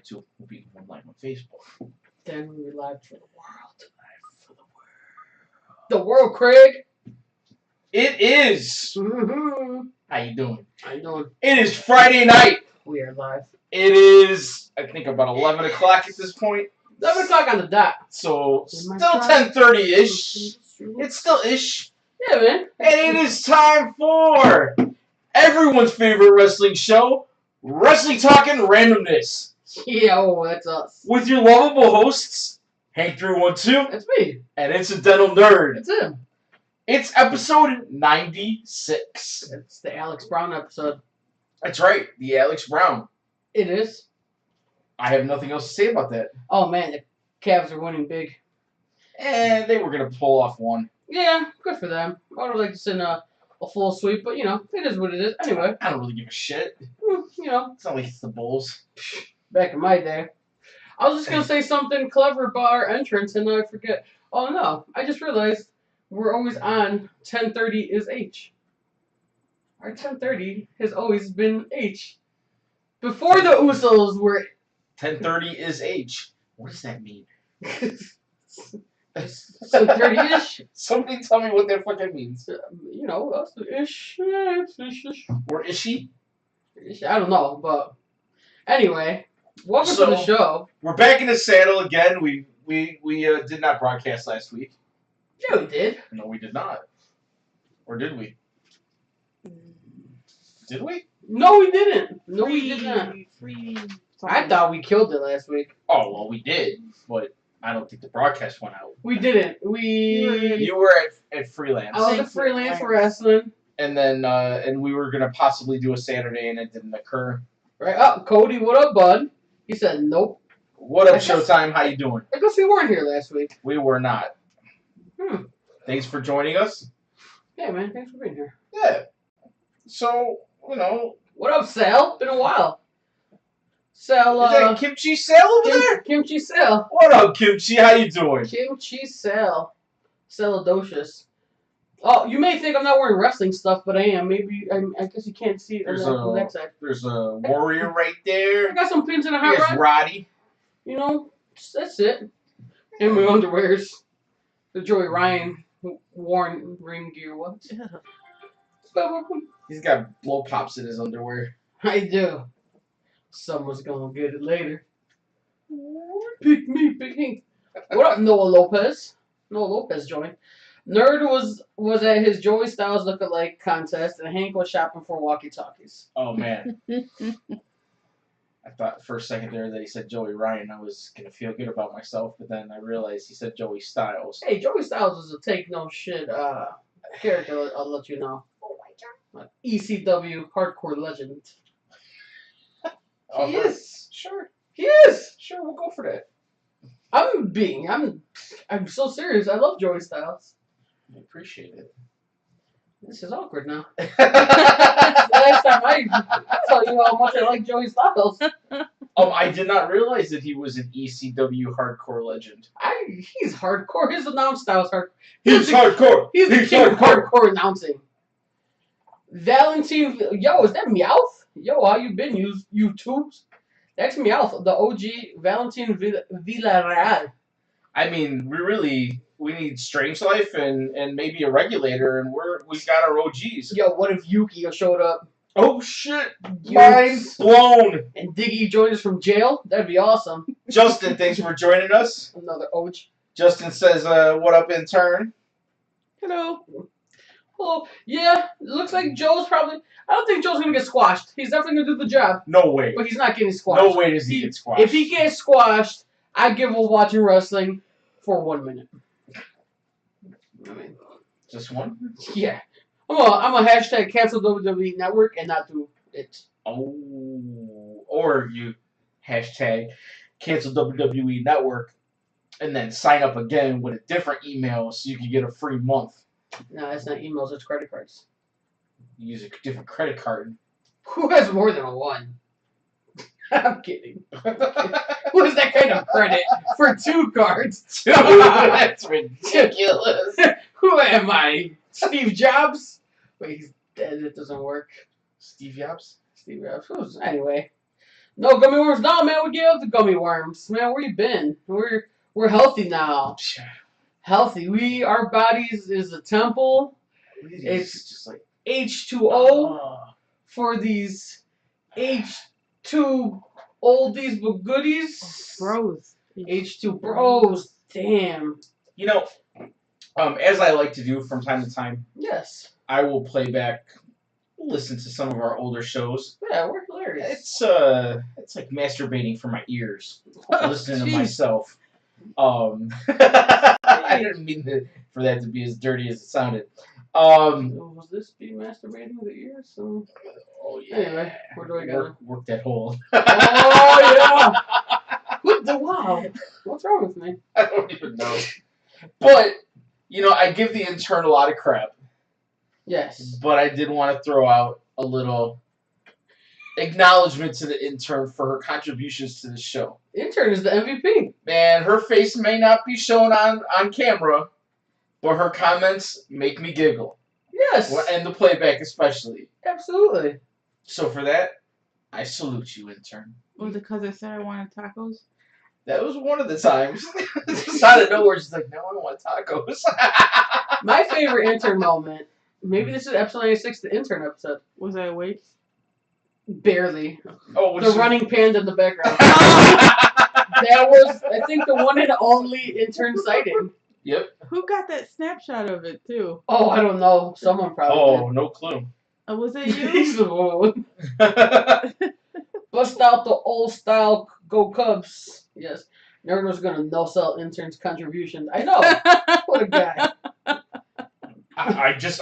2. We'll be live on Facebook. Then we'll be live for the world. Live for the world. The world, Craig. It is. Mm-hmm. How you doing? How you doing? It is Friday night. We are live. It is, I think, about 11 o'clock at this point. 11 o'clock on the dot. So, still 10:30-ish. It's still ish. Yeah, man. And it is time for everyone's favorite wrestling show, Wrestling Talking Randomness. Yo, that's us. With your lovable hosts, Hank312 That's me. and Incidental Nerd. That's him. It's episode 96. It's the Alex Brown episode. That's right, the Alex Brown. It is. I have nothing else to say about that. Oh, man, the Cavs are winning big. And they were going to pull off one. Yeah, good for them. I would have liked to send a full sweep, but, you know, it is what it is. Anyway. I don't really give a shit. You know. It's not like it's the Bulls. Back in my day. I was just going to say something clever about our entrance, and then I forget. Oh, no. I just realized we're always on 10:30 is H. Our 10:30 has always been H. Before the Usos were... 10:30 is H. What does that mean? 10:30-ish? Somebody tell me what that fucking means. You know, us ish. Ish. Or is she? I don't know, but anyway, welcome to the show. We're back in the saddle again. We did not broadcast last week. Yeah, we did. No, we did not. Or did we? Did we? No, we didn't. No, we did not. I thought we killed it last week. Oh, well, we did, but I don't think the broadcast went out. We didn't. You were at freelance. I was at freelance wrestling. And then, and we were gonna possibly do a Saturday, and it didn't occur. Right up, Cody. What up, bud? He said nope. What up, Showtime? How you doing? I guess we weren't here last week. We were not. Thanks for joining us. Yeah, man. Thanks for being here. Yeah. So, you know. What up, Sal? Been a while. Sal, is that Kimchi Sal over there? Kimchi Sal. What up, Kimchi? How you doing? Kimchi Sal. Saludocious. Oh, you may think I'm not wearing wrestling stuff, but I am. Maybe, I guess you can't see it on the next side. There's a warrior right there. I got some pins in a hot rod. Roddy. You know, that's it. And my underwears. The Joey Ryan worn ring gear. What? He's got blow pops in his underwear. I do. Someone's gonna get it later. Pick me, pick me. What up, Noah Lopez? Noah Lopez joined. Nerd was at his Joey Styles look-alike contest, and Hank was shopping for walkie-talkies. Oh, man. I thought for a second there that he said Joey Ryan. I was going to feel good about myself, but then I realized he said Joey Styles. Hey, Joey Styles is a take-no-shit character, I'll let you know. Oh, my God. ECW hardcore legend. He is. Sure. He is. Sure, we'll go for that. I'm so serious. I love Joey Styles. I appreciate it. This is awkward now. Last time I tell you how much I like Joey Styles. I did not realize that he was an ECW hardcore legend. He's hardcore. His announce style is hardcore. He's hardcore. He's the king of hardcore announcing. Valentine, yo, is that Meowth? Yo, how you been, you tubes? That's Meowth, the OG Valentine Villarreal. I mean, we need Strange Life and maybe a regulator, and we've got our OGs. Yo, what if Yuki showed up? Oh shit! Mind blown. And Diggy joined us from jail. That'd be awesome. Justin, thanks for joining us. Another OG. Justin says, "What up, intern?" Hello. Hello. Yeah, it looks like Joe's probably... I don't think Joe's going to get squashed. He's definitely going to do the job. No way. But he's not getting squashed. No way does he get squashed. If he gets squashed, I'd give up watching wrestling for 1 minute. I mean... Just one? Yeah. I'm a hashtag cancel WWE Network and not do it. Oh. Or you hashtag cancel WWE Network and then sign up again with a different email so you can get a free month. No, it's not emails, it's credit cards. You use a different credit card. Who has more than one? I'm kidding. Who has that kind of credit for 2 cards? That's ridiculous. Who am I? Steve Jobs? Wait, he's dead. It doesn't work. Steve Jobs? Steve Jobs. Anyway. No gummy worms. No, man, we gave up the gummy worms. Man, where you been? We're healthy now. Healthy. Our bodies is a temple. It's just like H2O for these H2 oldies but goodies. Bros. H2 bros. Damn. you know, as I like to do from time to time, Yes. I will play back, listen to some of our older shows. Yeah, we're hilarious. It's like masturbating for my ears, Oh, listening to jeez. myself. I didn't mean for that to be as dirty as it sounded. Was this be masturbating the ears? So... Oh yeah. Anyway, where do I go? Work that hole. Oh yeah. Wow. What's wrong with me? I don't even know. But I give the intern a lot of crap. Yes. But I did want to throw out a little acknowledgement to the intern for her contributions to the show. Intern is the MVP. Man, her face may not be shown on camera, but her comments make me giggle. Yes. And the playback especially. Absolutely. So for that, I salute you, intern. Was it because I said I wanted tacos? That was one of the times. Just out of nowhere, she's like, "No, I don't want tacos." My favorite intern moment. Maybe this is episode 96, the intern episode. Was I awake? Barely. Oh, The running panda in the background. That was, I think, the one and only intern sighting. Yep. Who got that snapshot of it too? Oh, I don't know. Someone probably Oh, no clue. Was it did. you? He's the one. Bust out the old style Go Cubs. Yes. Nerd was gonna no sell interns' contributions. I know. What a guy. I just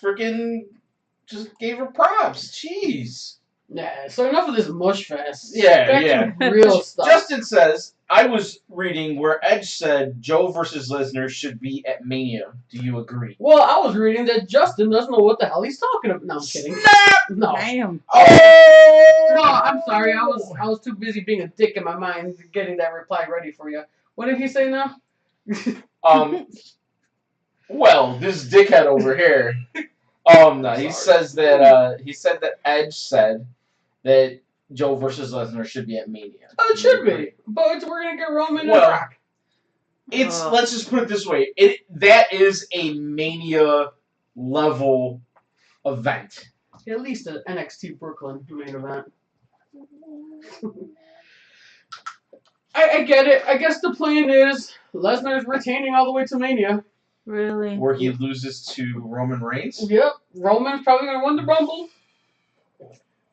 freaking just gave her props. Jeez. Yeah, so enough of this mush fest. Yeah, Back yeah. to real stuff. Justin says, I was reading where Edge said Joe versus Lesnar should be at Mania. Do you agree? Well, I was reading that Justin doesn't know what the hell he's talking about. No, I'm kidding. Snap! No. Damn. Oh! No, I'm sorry. I was too busy being a dick in my mind getting that reply ready for you. What did he say now? Well, this dickhead over here. No, he says that he said that Edge said that Joe versus Lesnar should be at Mania. Oh, it should be. But we're gonna get Roman and Well, Rock. Let's just put it this way. That is a Mania level event. At least an NXT Brooklyn main event. I get it. I guess the plan is Lesnar's retaining all the way to Mania. Really? Where he loses to Roman Reigns. Yep. Roman's probably gonna win the Rumble.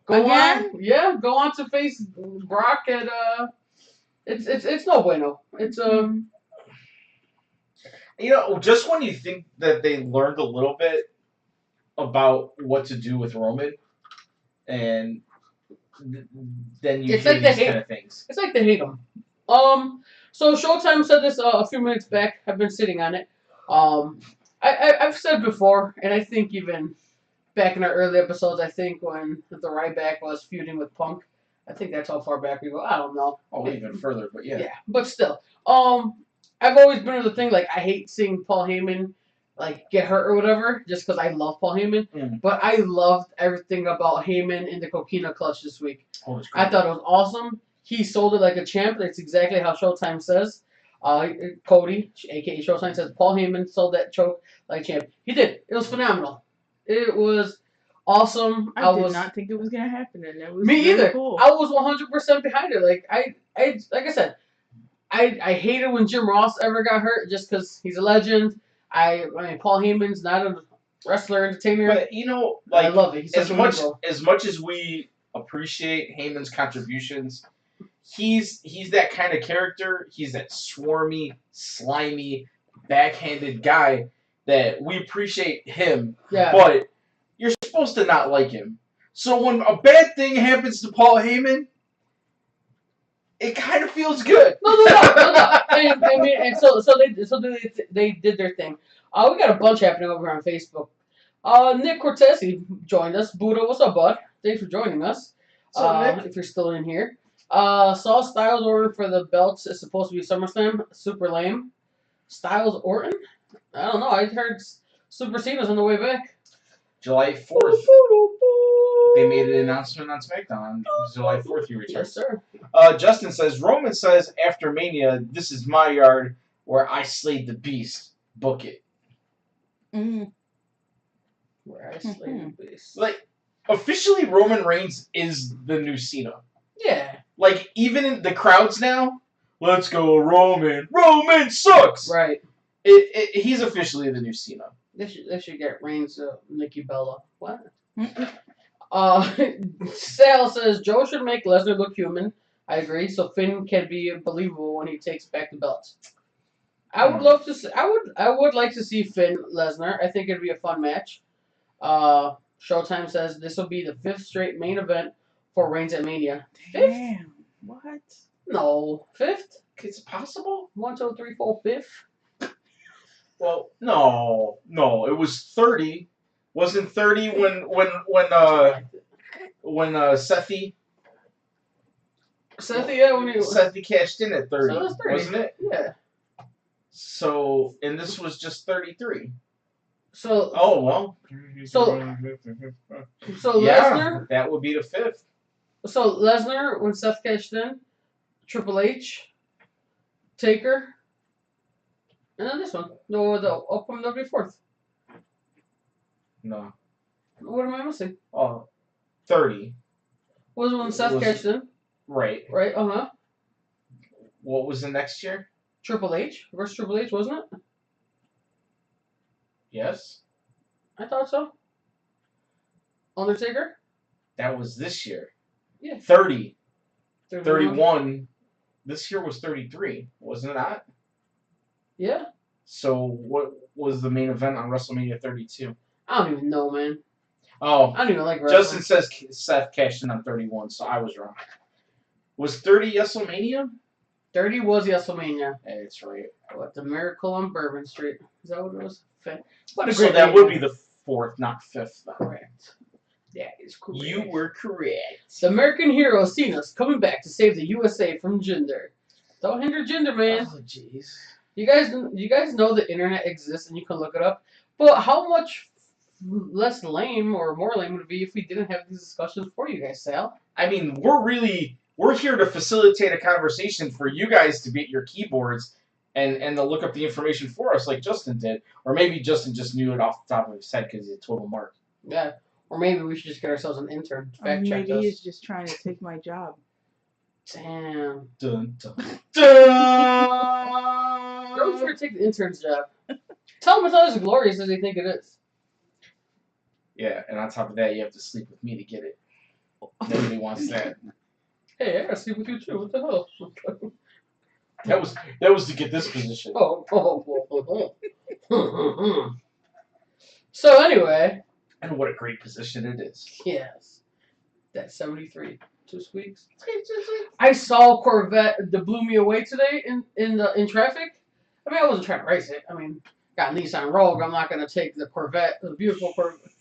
Go Again? on, yeah, go on to face Brock at it's no bueno. It's just when you think that they learned a little bit about what to do with Roman, and then you It's hear like they these kind of things. It's like they hate him. So Showtime said this a few minutes back. I've been sitting on it. I've said before, and I think even back in our early episodes, I think when the Ryback was feuding with Punk, I think that's how far back we go. I don't know. Oh, even further, but yeah. Yeah, but still. I've always been of the thing, like, I hate seeing Paul Heyman, like, get hurt or whatever, just because I love Paul Heyman. Mm. But I loved everything about Heyman in the Coquina Clutch this week. Oh, I thought it was awesome. He sold it like a champ. That's exactly how Showtime says. Cody, a.k.a. Showtime, says Paul Heyman sold that choke like a champ. He did. It was phenomenal. It was awesome. I did not think it was gonna happen, and it was Me really either. cool. I was 100% behind it. Like like I said, I hated when Jim Ross ever got hurt just because he's a legend. I mean, Paul Heyman's not a wrestler, entertainer. But I love it. He's as such a much hero. as much as we appreciate Heyman's contributions, he's that kind of character. He's that swarmy, slimy, backhanded guy that we appreciate him. Yeah. But you're supposed to not like him. So when a bad thing happens to Paul Heyman, it kind of feels good. No. And so they did their thing. We got a bunch happening over on Facebook. Nick Cortese joined us. Buddha, what's up, bud? Thanks for joining us. Nick? If you're still in here. Saw Styles Orton for the belts. It's supposed to be SummerSlam. Super lame. Styles Orton? I don't know. I heard Super Cena's on the way back. July 4th, they made an announcement on SmackDown. On July 4th, he returns. Yes, sir. Justin says, Roman says after Mania, this is my yard where I slayed the beast. Book it. Where I slayed the beast. Like, officially, Roman Reigns is the new Cena. Yeah. Like, even in the crowds now, let's go Roman. Roman sucks! Right. He's officially the new Cena. They should get Reigns Nikki Bella. What? Sal says Joe should make Lesnar look human. I agree. So Finn can be believable when he takes back the belts. I would love to see. I would like to see Finn Lesnar. I think it'd be a fun match. Showtime says this will be the 5th straight main event for Reigns at Mania. 5th? Damn. What? No, 5th. It's possible? 1, 2, 3, 4, 5th. Well, no, it was 30. Wasn't 30 when Sethi Yeah, when he Sethi cashed in at 30, So it was 30. wasn't it? Yeah. So, and this was just 33. So Oh well. So yeah, Lesnar. that would be the 5th. So Lesnar when Seth cashed in, Triple H, Taker, and then this one. No, the upcoming will be 4th. No. What am I missing? Oh, 30. Was when Seth cashed in, Right. right? What was the next year? Triple H versus Triple H, wasn't it? Yes. I thought so. Undertaker? That was this year. Yeah. 30. 31. This year was 33, wasn't it not? Yeah. So what was the main event on WrestleMania 32? I don't even know, man. Oh, I don't even like wrestling. Justin says Seth cashed in on 31, so I was wrong. Was 30 WrestleMania? 30 was WrestleMania. That's right. What, the Miracle on Bourbon Street? Is that what it was? What a So great that name, would man. be the 4th, not 5th. Though. Correct. That is correct. You were correct. The American hero Cena's coming back to save the USA from Jinder. Don't hinder Jinder, man. Oh, jeez. You guys know the internet exists and you can look it up. But how much less lame or more lame would it be if we didn't have these discussions for you guys, Sal? I mean, we're here to facilitate a conversation for you guys to be at your keyboards and to look up the information for us like Justin did. Or maybe Justin just knew it off the top of his head because he's a total mark. Yeah. Or maybe we should just get ourselves an intern to fact check Maybe he's us. just trying to take my job. Damn. Dun, dun, Don't try to take the intern's job. Tell him it's not as glorious as they think it is. Yeah, and on top of that, you have to sleep with me to get it. Nobody wants that. Hey, I gotta sleep with you too. What the hell? That was to get this position. So anyway. And what a great position it is. Yes. That's 73. 2 squeaks. I saw a Corvette that blew me away today in traffic. I mean, I wasn't trying to race it. I mean, got a Nissan Rogue. I'm not gonna take the Corvette, the beautiful Corvette.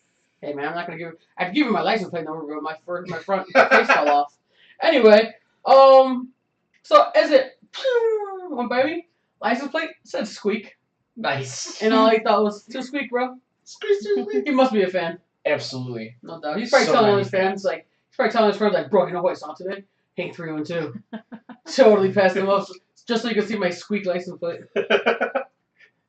Hey man, I'm not gonna give. I'd give you my license plate number, but my front face fell off. Anyway, so as it went by me, license plate said squeak, Nice. and all I thought was to squeak, bro. He must be a fan. Absolutely. No doubt. He's probably So telling many his fans like, bro, you know what I saw today? Hank 312. Totally passed him up just so you can see my squeak license plate.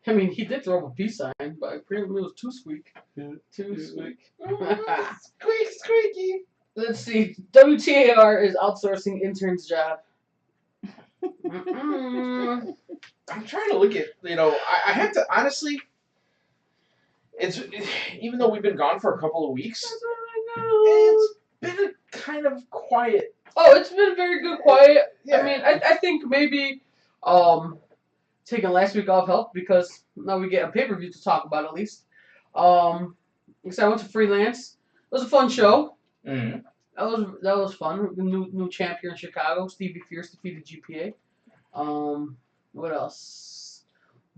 I mean, he did throw up a peace sign, but apparently it was two squeak. Two squeak. Squeak, squeaky. Let's see. WTAR is outsourcing intern's job. I'm trying to look at, I have to, honestly, even though we've been gone for a couple of weeks, it's been a kind of quiet. Oh, it's been very good quiet. Yeah. I mean, I think maybe taking last week off helped because now we get a pay-per-view to talk about at least. Because I went to Freelance. It was a fun show. Mm-hmm. That was fun. The new champ here in Chicago, Stevie Fierce defeated GPA. What else?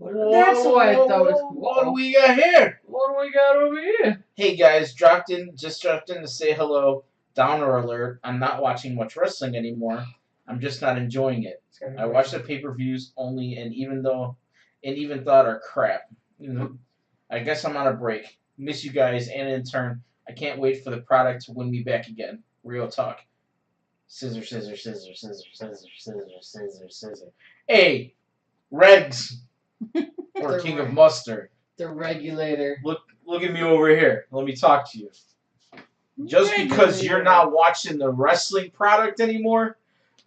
That's why I thought it. What do we got here? What do we got over here? Hey guys, just dropped in to say hello. Downer alert. I'm not watching much wrestling anymore. I'm just not enjoying it. I watch the pay-per-views only, and even thought are crap. I guess I'm on a break. Miss you guys, and in turn, I can't wait for the product to win me back again. Real talk. Scissor, scissor, scissor, scissor, scissor, scissor, scissor, scissor. Hey, Regs, or King of Mustard. The regulator. Look at me over here. Let me talk to you. Just because you're not watching the wrestling product anymore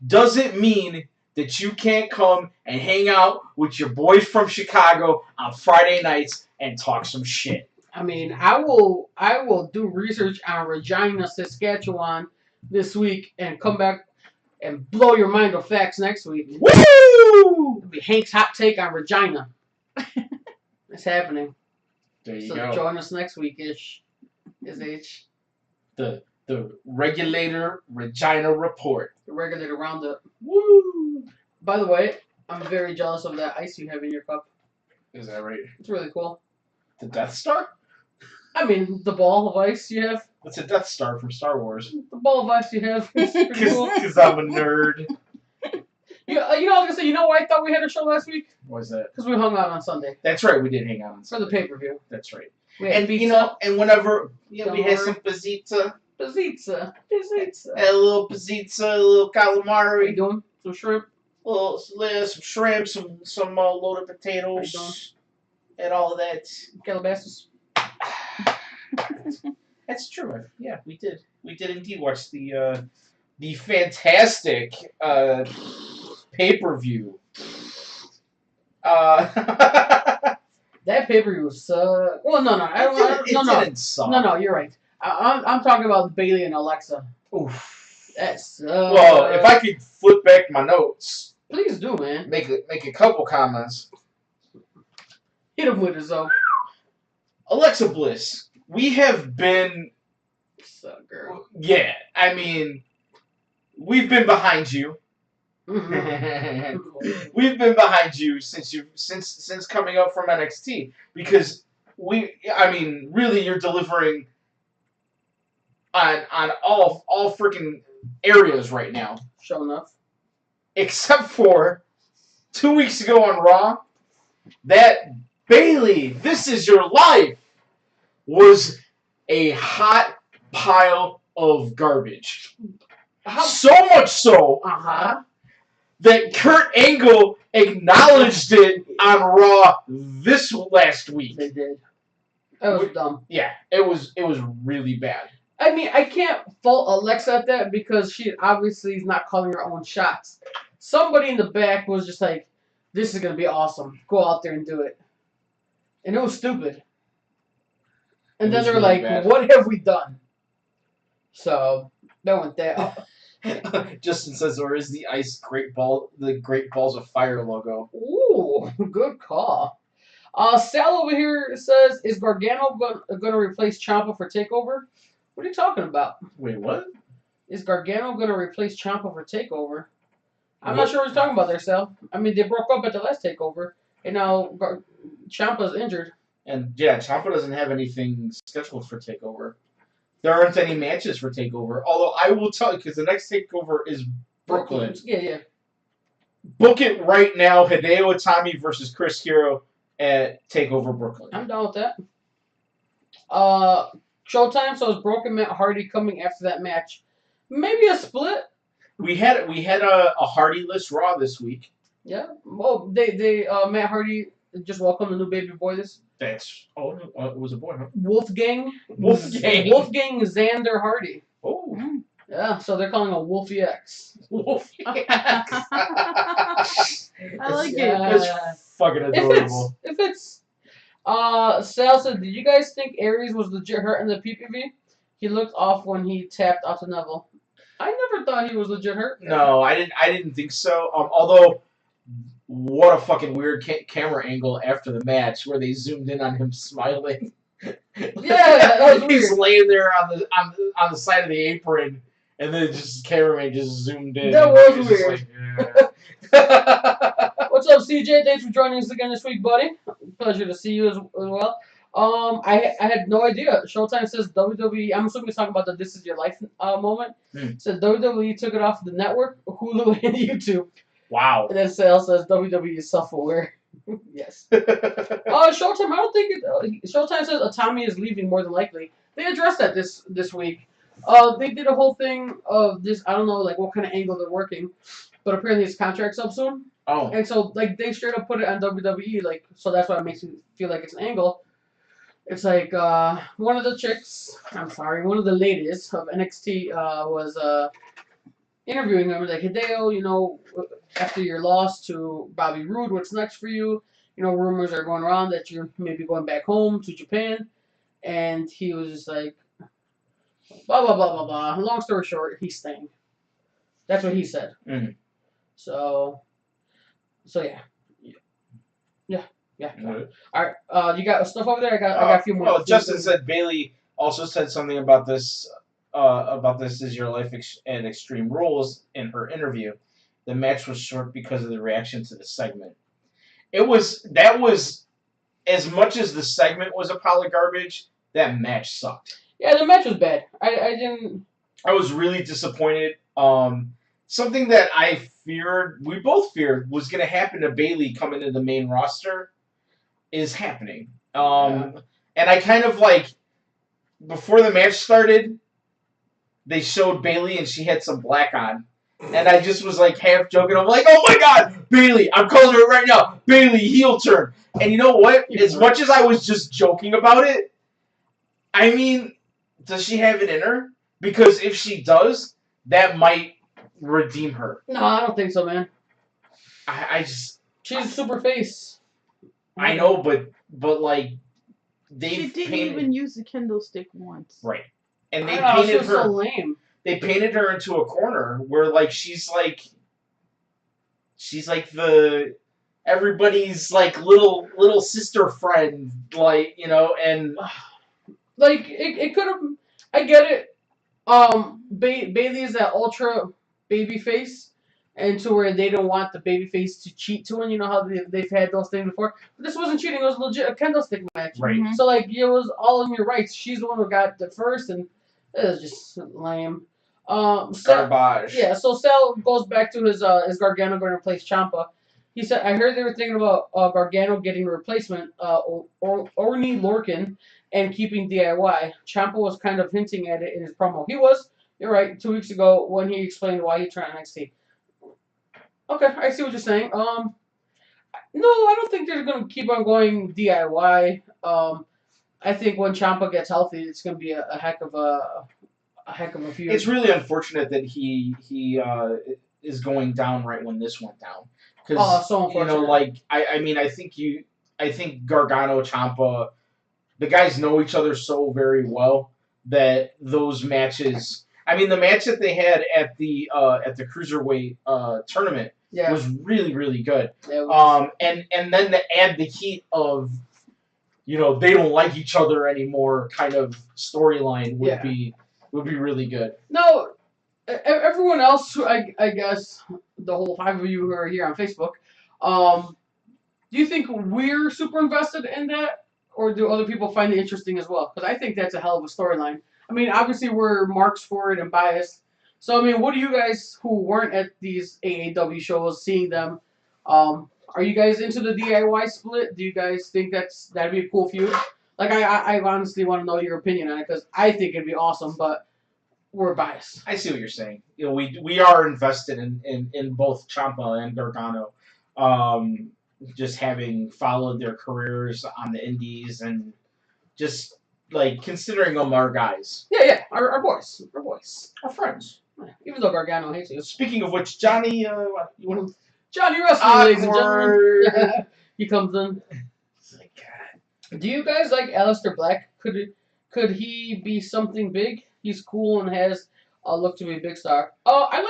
doesn't mean that you can't come and hang out with your boys from Chicago on Friday nights and talk some shit. I mean, I will do research on Regina, Saskatchewan this week and come back and blow your mind with facts next week. Woo! It'll be Hank's hot take on Regina. It's happening. There you So go. join us next week-ish. Is H. The Regulator Regina Report. The regulator roundup. Woo! By the way, I'm very jealous of that ice you have in your cup. Is that right? It's really cool. The Death Star? I mean, the ball of ice you have. What's a Death Star from Star Wars? The ball of ice you have. It's pretty cool. Because I'm a nerd. You know, I was gonna say, you know why I thought we had a show last week? What was that? Because we hung out on Sunday That's right, we did hang out on for the Sunday. pay-per-view. That's right. We had And pizza, and whenever we had Calamari. some pizza, pizza. a little pizza, a little What are you calamari, doing? Some shrimp. some shrimp, some loaded potatoes, and all of that. Calabasas. That's true. Yeah, we did. We did indeed watch the fantastic pay-per-view. That pay-per-view was well, no, I don't. No, didn't suck. no, you're right. I'm talking about Bailey and Alexa. Oof. That's Well, if I could flip back my notes, please do, man. make a couple comments. Hit him with his own Alexa Bliss, we have been, sucker. yeah. I mean, we've been behind you. Mm-hmm. We've been behind you since coming up from NXT because really you're delivering on all freaking areas right now, Sure enough. except for 2 weeks ago on Raw, that Bailey, This Is Your Life was a hot pile of garbage. So much so that Kurt Angle acknowledged it on Raw this last week. They did. That was dumb. Yeah, it was really bad. I mean, I can't fault Alexa at that because she obviously is not calling her own shots. Somebody in the back was just like, this is going to be awesome. Go out there and do it. And it was stupid. And then they were really like, bad. what have we done? So, that went there. Justin says, or is the the Great Balls of Fire logo? Ooh, good call. Sal over here says, is Gargano going to replace Ciampa for TakeOver? What are you talking about? Wait, what? Is Gargano going to replace Ciampa for TakeOver? I'm not sure what you're talking about there, Sal. I mean, they broke up at the last TakeOver, and now Ciampa's injured. And yeah, Ciampa doesn't have anything scheduled for TakeOver. There aren't any matches for TakeOver. Although I will tell you, because the next TakeOver is Brooklyn. Yeah. Book it right now. Hideo Itami versus Chris Hero at TakeOver Brooklyn. I'm down with that. Showtime, so is Broken Matt Hardy coming after that match? Maybe a split. We had a Hardy-less Raw this week. Yeah. Well, they Matt Hardy just welcomed the new baby boy. It was a boy, huh? Wolfgang Xander Hardy. Oh. Yeah, so they're calling him Wolfie X. Wolfie X. I like it. That's fucking adorable. If it's Sal said, did you guys think Aries was legit hurt in the PPV? He looked off when he tapped out to Neville. I never thought he was legit hurt. No, I didn't think so. Although, what a fucking weird camera angle after the match where they zoomed in on him smiling. Yeah, that was He's weird. laying there on the side of the apron, and then just cameraman just zoomed in. That and was he just weird. like, yeah. What's up, CJ? Thanks for joining us again this week, buddy. Pleasure to see you as well. I had no idea. Showtime says WWE. I'm assuming he's talking about the "This Is Your Life" moment. Said WWE took it off the network, Hulu, and YouTube. Wow. And then Sal says WWE is self-aware. Yes. Showtime. I don't think Showtime says Atami is leaving more than likely. They addressed that this week. They did a whole thing of this. I don't know like what kind of angle they're working, but apparently his contract's up soon, Oh, and so like they straight up put it on WWE. Like so that's why it makes me feel like it's an angle. It's like one of the chicks. I'm sorry, one of the ladies of NXT was interviewing him like Hideo, after your loss to Bobby Roode, what's next for you? Rumors are going around that you're maybe going back home to Japan. And he was just like, blah, blah, blah, blah, blah. Long story short, he's staying. That's what he said. Mhm. So yeah. Yeah. Right. All right. You got stuff over there? I got a few more. Well, Justin said Bailey also said something about this. This is your life and Extreme Rules in her interview. The match was short because of the reaction to the segment. That was as much as the segment was a pile of garbage. That match sucked. Yeah, the match was bad. I didn't. I was really disappointed. Something that we both feared, was going to happen to Bailey coming to the main roster, is happening. And I kind of before the match started, they showed Bailey and she had some black on. And I just was half joking. I'm like, oh my god, Bailey, I'm calling her right now. Bailey, heel turn. And you know what? As much as I was just joking about it, I mean, does she have it in her? Because if she does, that might redeem her. No, I don't think so, man. She's super face. I know, but she didn't even use the Kindle stick once. Right. And they painted painted her. So lame. They painted her into a corner where she's the everybody's little sister friend, and it could have. I get it. Bailey is that ultra baby face, and to where they don't want the baby face to cheat to him. You know how they've had those things before. But this wasn't cheating. It was legit a candlestick match. Right. Mm-hmm. So it was all in your rights. She's the one who got the first, and it was just lame. Garbage. Yeah. So Sal goes back to his Gargano going to replace Ciampa. He said, I heard they were thinking about Gargano getting a replacement, Orny Lorcan, and keeping DIY. Ciampa was kind of hinting at it in his promo. He was. You're right. 2 weeks ago when he explained why he tried NXT. Okay, I see what you're saying. No, I don't think they're gonna keep on going DIY. I think when Ciampa gets healthy, it's gonna be a heck of a feud. It's really unfortunate that he is going down right when this went down. Because so unfortunate. I think Gargano, Ciampa, the guys know each other so very well that those matches. I mean, the match that they had at the cruiserweight tournament was really, really good. And then to add the heat of, they don't like each other anymore kind of storyline would be really good. No, everyone else, I guess the whole 5 of you who are here on Facebook, do you think we're super invested in that, or do other people find it interesting as well? Because I think that's a hell of a storyline. I mean, obviously we're marks for it and biased. So I mean, what do you guys who weren't at these AAW shows seeing them? Are you guys into the DIY split? Do you guys think that'd be a cool feud? I honestly want to know your opinion on it because I think it'd be awesome, but we're biased. I see what you're saying. We are invested in both Ciampa and Gargano. Just having followed their careers on the indies and just considering them our guys. Yeah, our boys. Our friends. Even though Gargano hates you. Speaking of which, Johnny, Johnny Wrestling, ladies and gentlemen. He comes in. Do you guys like Aleister Black? Could he be something big? He's cool and has a look to be a big star. I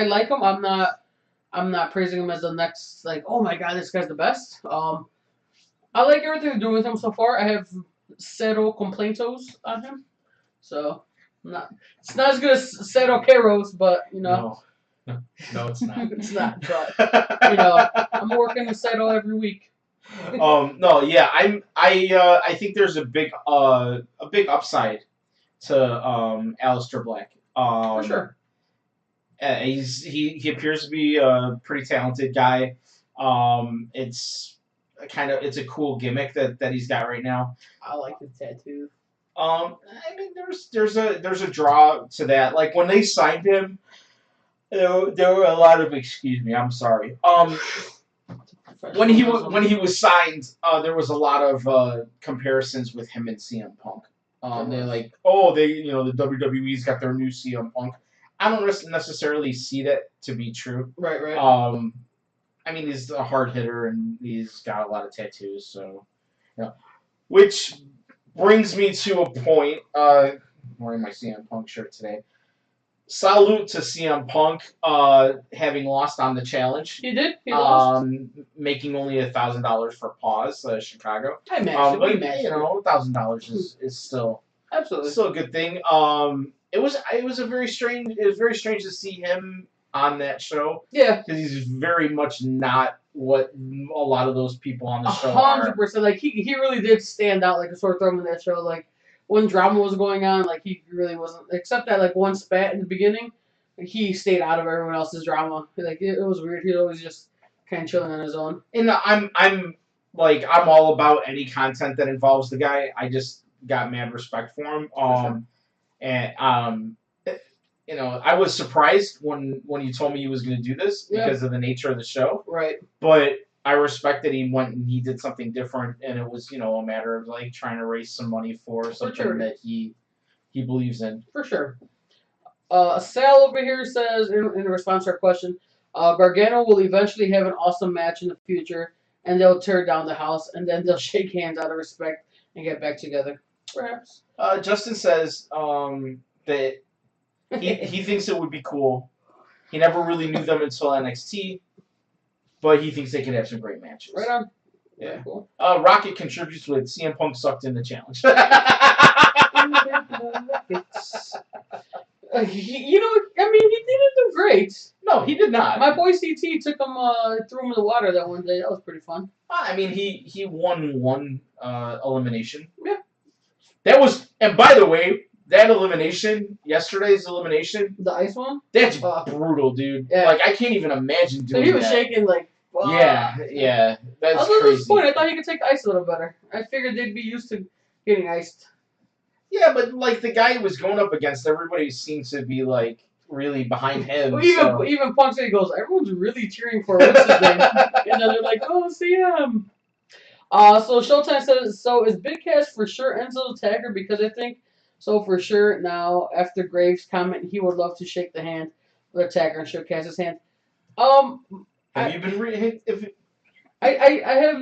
like him. I'm not praising him as the next oh my god, this guy's the best. I like everything they're doing with him so far. I have zero complaintos on him. So it's not as good as Cero Queiroz, but No, it's not. It's not. But I'm working with Cero every week. No, yeah, I think there's a big upside to Aleister Black. For sure. He appears to be a pretty talented guy. It's it's a cool gimmick that he's got right now. I like the tattoo. I mean, there's a draw to that. Like when they signed him, there were a lot of excuse me. I'm sorry. When he was signed, there was a lot of comparisons with him and CM Punk. They're like, oh, the WWE's got their new CM Punk. I don't necessarily see that to be true. Right. I mean, he's a hard hitter and he's got a lot of tattoos, so which brings me to a point. I'm wearing my CM Punk shirt today. Salute to CM Punk, having lost on the challenge. He did. He lost. Making only $1,000 for Pause, Chicago. I matched but $1,000 is still absolutely still a good thing. It was very strange to see him on that show. Yeah, because he's very much not what a lot of those people on the show are. 100%. Like he really did stand out like a sore thumb in that show. Like when drama was going on, like he really wasn't. Except that like one spat in the beginning, he stayed out of everyone else's drama. Like it was weird. He was always just kind of chilling on his own. And I'm all about any content that involves the guy. I just got mad respect for him. And I was surprised when you told me he was going to do this because of the nature of the show. Right. But I respect that he went and he did something different, and it was a matter of like trying to raise some money for something that he believes in. For sure. Sal over here says in response to our question, Gargano will eventually have an awesome match in the future, and they'll tear down the house, and then they'll shake hands out of respect and get back together. Perhaps. Justin says that he thinks it would be cool. He never really knew them until NXT, but he thinks they could have some great matches. Right on. Yeah. Cool. Rocket contributes with CM Punk sucked in the challenge. He didn't do great. No, he did not. My boy CT took him, threw him in the water that one day. That was pretty fun. I mean, he won one elimination. Yeah. That was, and by the way, that elimination, yesterday's elimination, the ice one, that's brutal, dude. Yeah. Like I can't even imagine doing that. So he was shaking like. Yeah, that's I was crazy. disappointed. I thought he could take ice a little better. I figured they'd be used to getting iced. Yeah, but like the guy he was going up against, everybody seems to be like really behind him. Well, even Punk said, he goes, everyone's really cheering for what's his name, and then they're like, oh, CM. So Showtime says, so is Big Cass for sure Enzo's tagger? Because I think so for sure now. After Graves' comment, he would love to shake the hand of the tagger and shake Cass's hand. Have you been reading? I have.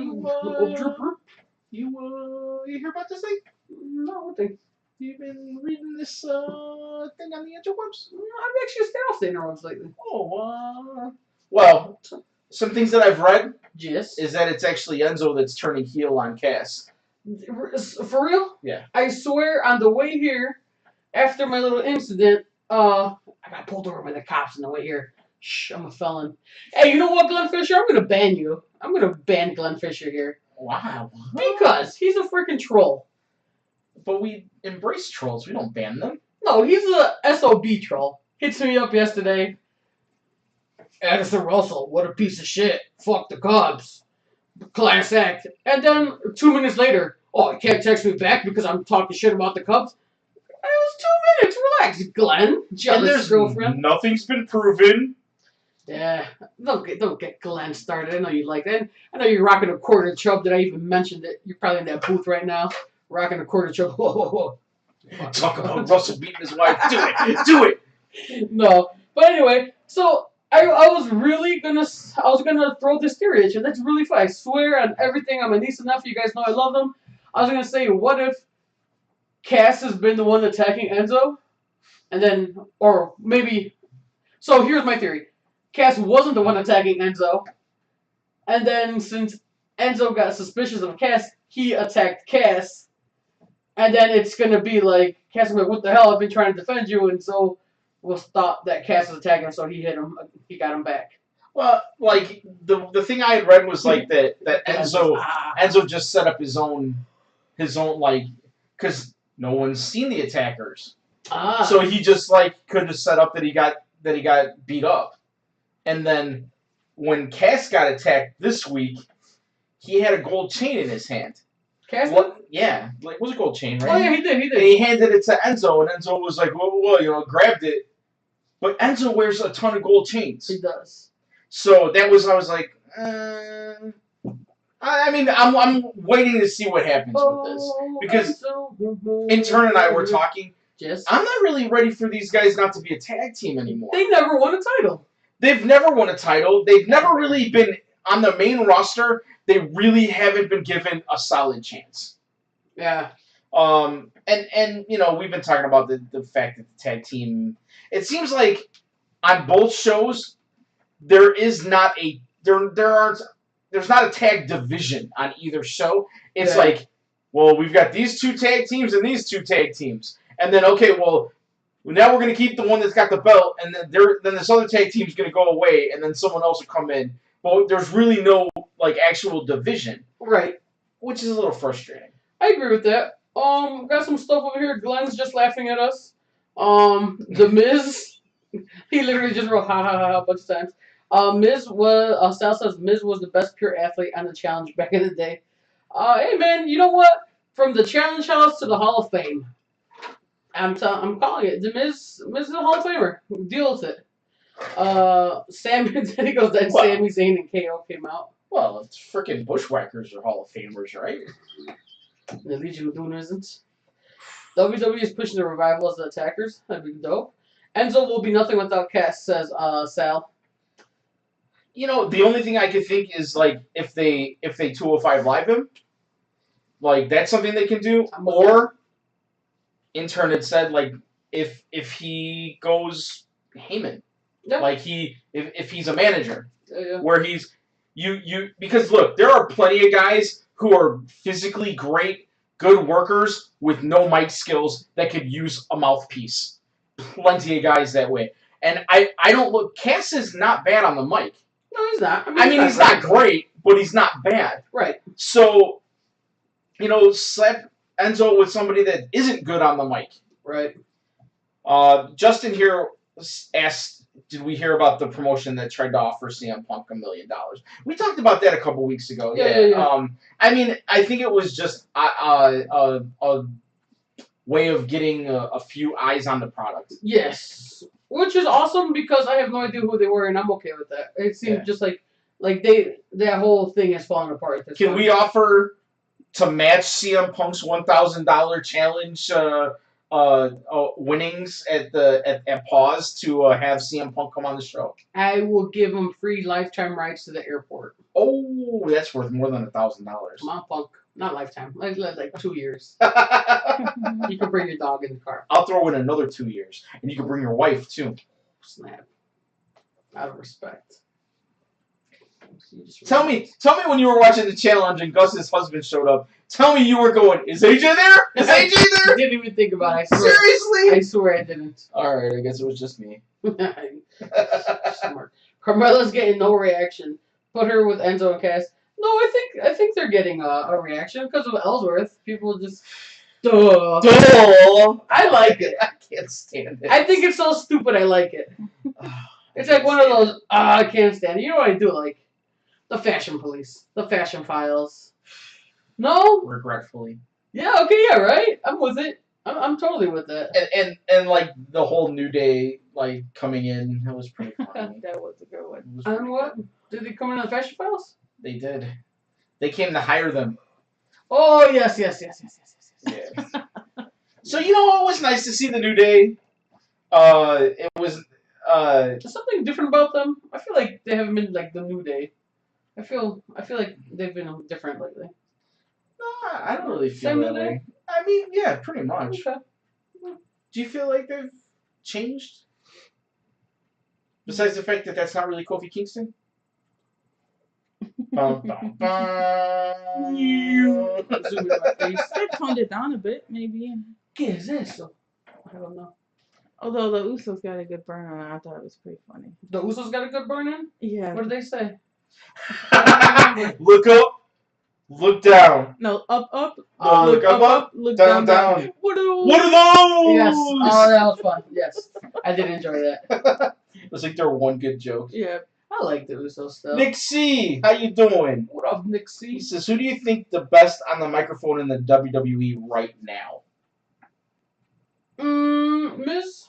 You hear about this thing? No, what thing? You've been reading this thing on the interwebs? I've actually stayed off the interwebs lately. Oh, well, some things that I've read yes. is that it's actually Enzo that's turning heel on Cass. For real? Yeah. I swear, on the way here, after my little incident, I got pulled over by the cops on the way here. Shh, I'm a felon. Hey, you know what, Glenn Fisher? I'm going to ban you. I'm going to ban Glenn Fisher here. Wow. Because he's a freaking troll. But we embrace trolls. We don't ban them. No, he's a SOB troll. Hits me up yesterday. Addison Russell, what a piece of shit. Fuck the Cubs. Class act. And then 2 minutes later, oh, you can't text me back because I'm talking shit about the Cubs. It was 2 minutes. Relax, Glenn. Jealous girlfriend. Nothing's been proven. Yeah, don't get Glenn started. I know you like that. I know you're rocking a quarter chub. Did I even mention that you're probably in that booth right now, rocking a quarter chub? Whoa. Talk about Russell beating his wife. Do it. No, but anyway, so I was gonna throw this theory at you. That's really fun. I swear on everything. I'm a niece enough. You guys know I love them. I was gonna say, what if Cass has been the one attacking Enzo, and then, or maybe. So here's my theory. Cass wasn't the one attacking Enzo, and then since Enzo got suspicious of Cass, he attacked Cass, and then it's gonna be like Cass will be like, what the hell? I've been trying to defend you, and so we'll stop that Cass is attacking him, so he hit him. He got him back. Well, like the thing I had read was like that Enzo just set up his own like because no one's seen the attackers, so he just like could have set up that he got beat up. And then when Cass got attacked this week, he had a gold chain in his hand. Cass? Yeah, like it was a gold chain, right? Oh yeah, he did. And he handed it to Enzo, and Enzo was like, whoa, grabbed it. But Enzo wears a ton of gold chains. He does. So I was like, I mean, I'm waiting to see what happens with this because Intern and I were talking. Yes. I'm not really ready for these guys not to be a tag team anymore. They never won a title. They've never won a title. They've never really been on the main roster. They really haven't been given a solid chance. Yeah. And we've been talking about the fact that the tag team. It seems like on both shows there is not a there's not a tag division on either show. It's like, well, we've got these two tag teams and these two tag teams. And then, okay, well, now we're going to keep the one that's got the belt, and then this other tag team's going to go away, and then someone else will come in. But there's really no, actual division. Right. Which is a little frustrating. I agree with that. Got some stuff over here. Glenn's just laughing at us. The Miz, he literally just wrote ha ha ha a bunch of times. Sal says Miz was the best pure athlete on the challenge back in the day. Hey man, you know what? From the challenge house to the Hall of Fame. I'm calling it. The Miz is a Hall of Famer. Deal with it. Sammy Zayn and KO came out. Well, it's freaking Bushwhackers are Hall of Famers, right? The Legion of Doom isn't. WWE is pushing the Revival as the attackers. That'd be dope. Enzo will be nothing without Cass, says Sal. The only thing I could think is if they 205 live him, that's something they can do. Or Intern had said if he goes Heyman, if he's a manager, where he's because look, there are plenty of guys who are physically great, good workers with no mic skills that could use a mouthpiece. Plenty of guys that way, and I don't look. Cass is not bad on the mic. No, he's not. I mean he's not great, but he's not bad. Right. So, slap Enzo with somebody that isn't good on the mic. Right. Justin here asked, did we hear about the promotion that tried to offer CM Punk $1 million? We talked about that a couple weeks ago. Yeah. I mean, I think it was just a way of getting a few eyes on the product. Yes. Which is awesome because I have no idea who they were, and I'm okay with that. It seems just like that whole thing has fallen apart at this Can point. we offer to match CM Punk's $1,000 challenge winnings at Pause to have CM Punk come on the show? I will give him free lifetime rides to the airport. Oh, that's worth more than $1,000. Come on, Punk. Not lifetime. Like 2 years. You can bring your dog in the car. I'll throw in another 2 years, and you can bring your wife too. Snap. Out of respect. Tell me when you were watching the challenge and Gus's husband showed up. Tell me you were going, is AJ there? Is AJ there? I didn't even think about it. I swear. Seriously? I swear I didn't. Alright, I guess it was just me. Smart. Carmella's getting no reaction. Put her with Enzo and Cass. No, I think they're getting a reaction because of Ellsworth. People just duh. I like it. I can't stand it. I think it's so stupid. I like it. It's like one of those I can't stand it. You know what I do like? The Fashion Police, the Fashion Files. No, regretfully. Yeah. Okay. Yeah. Right. I'm with it. I'm totally with that. And the whole New Day coming in, that was pretty funny. That was a good one. And what? Did they come in on the Fashion Files? They did. They came to hire them. Oh yes. Yeah. So it was nice to see the New Day. It was There's something different about them. I feel like they haven't been like the New Day. I feel like they've been different lately. No, I don't really feel that way. I mean, yeah, pretty much. Okay. Do you feel like they've changed? Besides the fact that that's not really Kofi Kingston? Bum, bum, bum. They toned it down a bit, maybe. ¿Qué es eso? I don't know. Although the Usos got a good burn on it, I thought it was pretty funny. The Usos got a good burn in? Yeah. What did they say? Look up, look down. No, up. No, look up, look down. What are those? What are those? Yes. Oh, that was fun. Yes. I did enjoy that. It was like their one good joke. Yeah. I like the Usos stuff. Nick C, how you doing? What up, Nick C? He says, who do you think the best on the microphone in the WWE right now? Miz.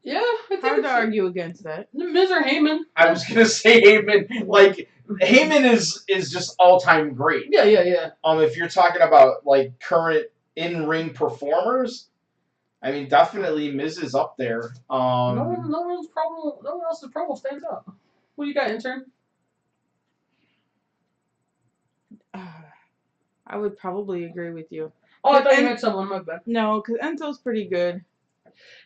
Yeah, I think hard to argue against that. Miz or Heyman. I was gonna say Heyman. Like Heyman is just all time great. Yeah. If you're talking about like current in-ring performers, I mean definitely Miz is up there. No one else's promo stands out. What do you got, intern? I would probably agree with you. Oh, I thought you had someone. My bad. No, because Enzo's pretty good.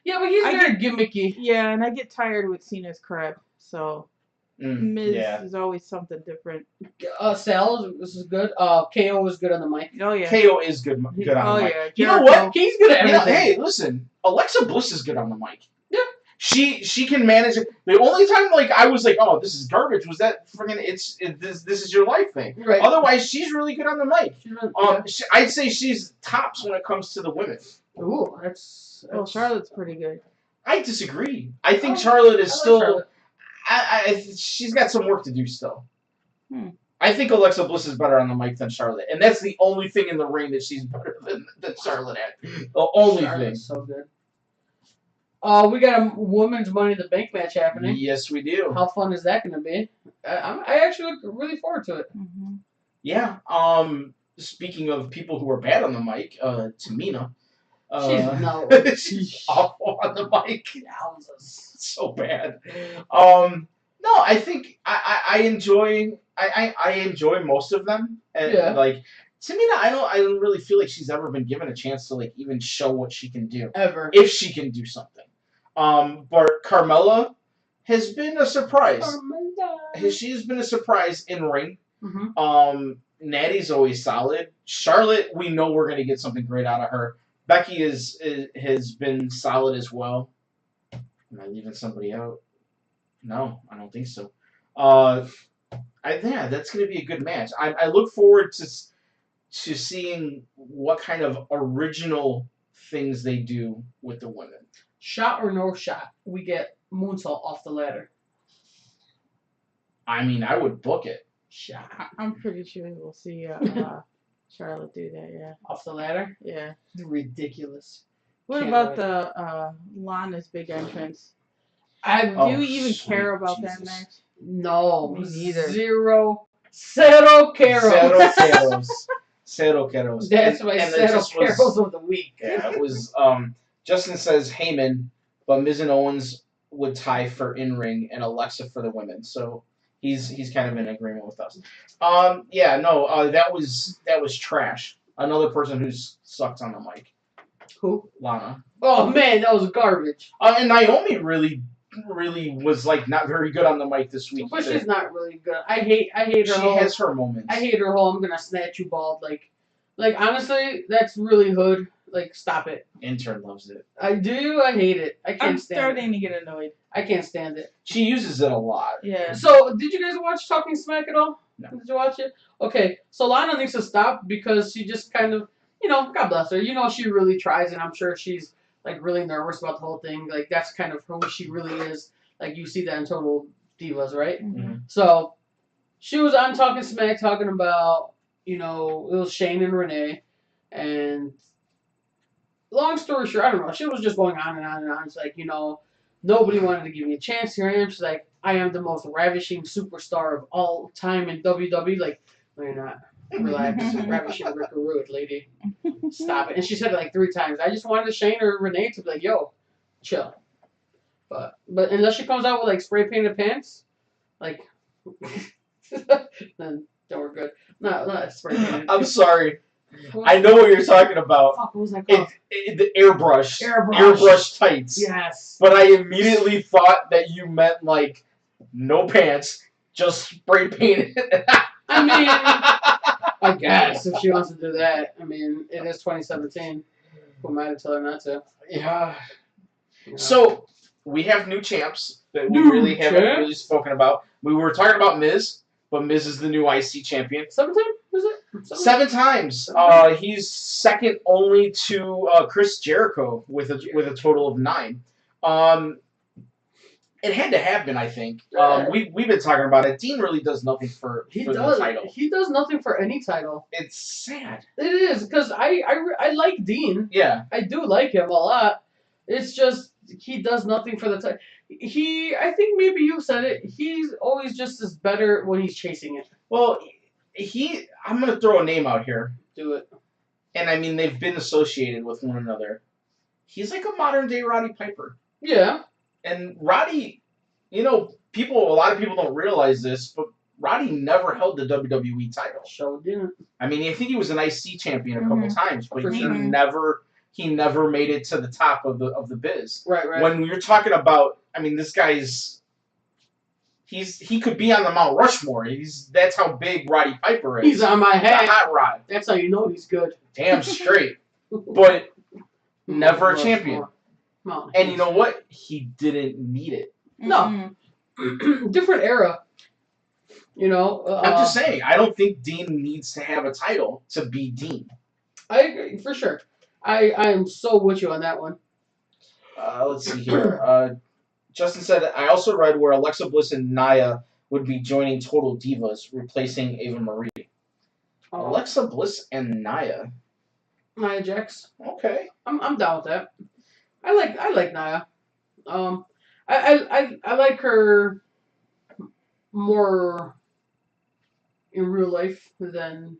Yeah, but he's very gimmicky. Yeah, and I get tired with Cena's crap, so Miz is always something different. Sal, this is good. KO is good on the mic. Oh yeah. KO is good on the mic. Yeah. You know what? He's good at everything. Hey, listen, Alexa Bliss is good on the mic. Yeah. She can manage it. The only time like I was like, oh, this is garbage was that friggin' this is your life thing. Right. Otherwise, she's really good on the mic. I'd say she's tops when it comes to the women. Ooh, that's well, Charlotte's pretty good. I disagree. I think Charlotte is still. Charlotte. She's got some work to do still. I think Alexa Bliss is better on the mic than Charlotte, and that's the only thing in the ring that she's better than Charlotte at. The only thing. So good. We got a women's Money in the Bank match happening. Yes, we do. How fun is that going to be? I actually look really forward to it. Mm-hmm. Yeah. Speaking of people who are bad on the mic, Tamina. She's awful on the mic. So bad. No, I think I enjoy most of them. And like Tamina, I don't really feel like she's ever been given a chance to like even show what she can do. Ever. If she can do something. But Carmella has been a surprise. She's been a surprise in ring. Mm-hmm. Natty's always solid. Charlotte, we know we're gonna get something great out of her. Becky has been solid as well. Am I leaving somebody out? No, I don't think so. That's going to be a good match. I look forward to seeing what kind of original things they do with the women. Shot or no shot, we get moonsault off the ladder. I mean, I would book it. Shot. I'm pretty sure we'll see Charlotte do that, yeah. Off the ladder? Yeah. Ridiculous. What about the Lana's big entrance? Do you even care about that match? No. Me neither. Zero. Cero caros. Cero caros. That's my Cero caros of the week. Yeah, it was. Justin says Heyman, but Miz and Owens would tie for in-ring and Alexa for the women. So he's kind of in agreement with us. That was trash. Another person who sucks on the mic. Who? Lana. Oh man, that was garbage. And Naomi really was like not very good on the mic this week. But she's not really good. I hate her. She has her moments. I hate her whole "I'm gonna snatch you bald." Like honestly, that's really hood. Like, stop it. Intern loves it. I do. I hate it. I can't stand it. I'm starting to get annoyed. I can't stand it. She uses it a lot. Yeah. So, did you guys watch Talking Smack at all? No. Did you watch it? Okay. So, Lana needs to stop because she just kind of, God bless her. She really tries, and I'm sure she's, like, really nervous about the whole thing. Like, that's kind of who she really is. Like, you see that in Total Divas, right? Mm-hmm. So, she was on Talking Smack talking about, it was Shane and Renee, and long story short, I don't know. She was just going on and on and on. It's like, nobody wanted to give me a chance. Here I am. She's like, I am the most ravishing superstar of all time in WWE. Like, no, you're not. Relax. Ravishing Rick Rude, lady. Stop it. And she said it like 3 times. I just wanted Shane or Renee to be like, yo, chill. But unless she comes out with like spray painted pants, like, then we're good. No, not spray painted. I'm sorry. I know what you're talking about. Fuck, what was that called? The airbrush tights. Yes. But I immediately thought that you meant like no pants, just spray painted. I mean, I guess if she wants to do that. I mean, it is 2017. Who am I to tell her not to? Yeah. So we have new champs that we really haven't really spoken about. We were talking about Miz, but Miz is the new IC champion. 7 times? Is it? 7 times. He's second only to Chris Jericho with a total of 9. It had to happen, I think. Yeah. We've been talking about it. Dean really does nothing for the title. He does nothing for any title. It's sad. It is because I like Dean. Yeah. I do like him a lot. It's just he does nothing for the title. I think maybe you said it. He's always just as better when he's chasing it. Well, I'm gonna throw a name out here. Do it. And I mean they've been associated with one another. He's like a modern day Roddy Piper. Yeah. And Roddy, a lot of people don't realize this, but Roddy never held the WWE title. Sure didn't. I mean, I think he was an IC champion a couple times, but For he sure. never made it to the top of the biz. Right. When you're talking about, I mean, this guy's he could be on the Mount Rushmore. That's how big Roddy Piper is. He's on my head. The hot rod. That's how you know he's good. Damn straight. But never a champion. And you know what? He didn't need it. No. Different era. I'm just saying, I don't think Dean needs to have a title to be Dean. I agree, for sure. I am so with you on that one. Let's see here. Justin said, I also read where Alexa Bliss and Nia would be joining Total Divas, replacing Ava Marie. Alexa Bliss and Nia. Nia Jax. Okay. I'm down with that. I like Nia. I like her more in real life than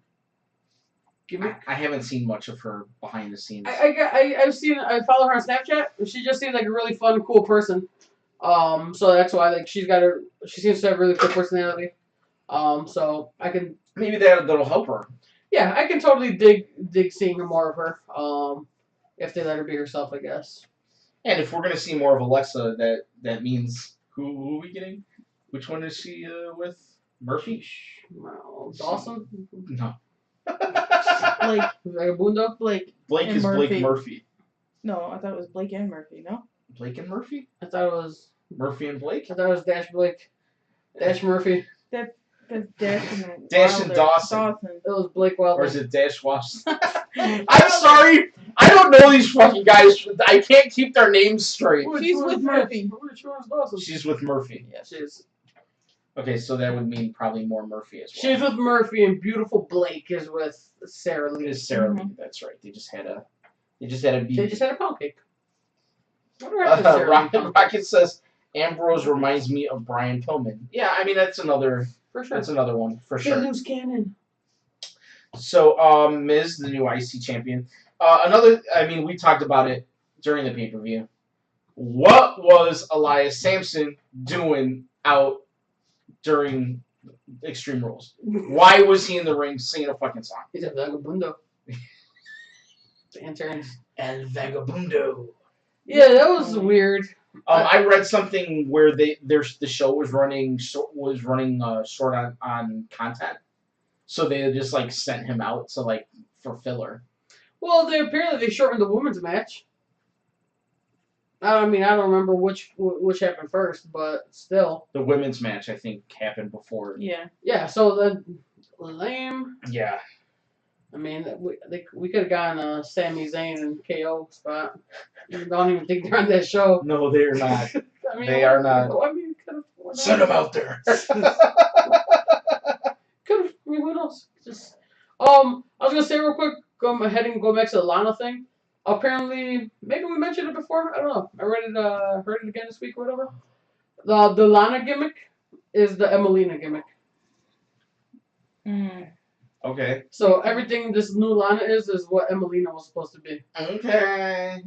gimmick. I haven't seen much of her behind the scenes. I follow her on Snapchat. She just seems like a really fun, cool person. So that's why she seems to have a really cool personality. So I can maybe that'll help her. Yeah, I can totally dig seeing more of her. If they let her be herself, I guess. And if we're gonna see more of Alexa, that means who are we getting? Which one is she with? Murphy? Well, Dawson? No. Like Vagabundo? Blake and is Murphy. Blake Murphy. No, I thought it was Blake and Murphy. No. Blake and Murphy? I thought it was Murphy and Blake. I thought it was Dash Blake. Dash Murphy. That's Dash and Dash and Dawson. It was Blake Wilder. Or is it Dash Washington? I'm sorry. I don't know these fucking guys. I can't keep their names straight. She's with Murphy. Which one's Dawson? She's with Murphy. Yeah, she's. Okay, so that would mean probably more Murphy as well. She's with Murphy, and beautiful Blake is with Sarah Lee. It's Sarah Lee. That's right. They just had a baby. They just had a pound cake. Rocket says Ambrose reminds me of Brian Pillman. Yeah, I mean that's another. For sure. That's another one for sure. Loose cannon. So, Miz, the new IC champion. We talked about it during the pay-per-view. What was Elias Sampson doing out during Extreme Rules? Why was he in the ring singing a fucking song? He's a vagabundo. Lanterns. El Vagabundo. Yeah, that was weird. I read something where the show was running short on content, so they just sent him out for filler. Well, apparently they shortened the women's match. I don't remember which happened first, but still. The women's match I think happened before. Yeah. Yeah. So the lame. Yeah. I mean, we could have gotten a Sami Zayn and KO spot. I don't even think they're on that show. No, they're not. They are not. Send them out there. Who knows? Just I was gonna say real quick. Go back to the Lana thing. Apparently, maybe we mentioned it before. I don't know. I read it. Heard it again this week or whatever. The Lana gimmick is the Emelina gimmick. Okay. So everything this new Lana is what Emelina was supposed to be. Okay.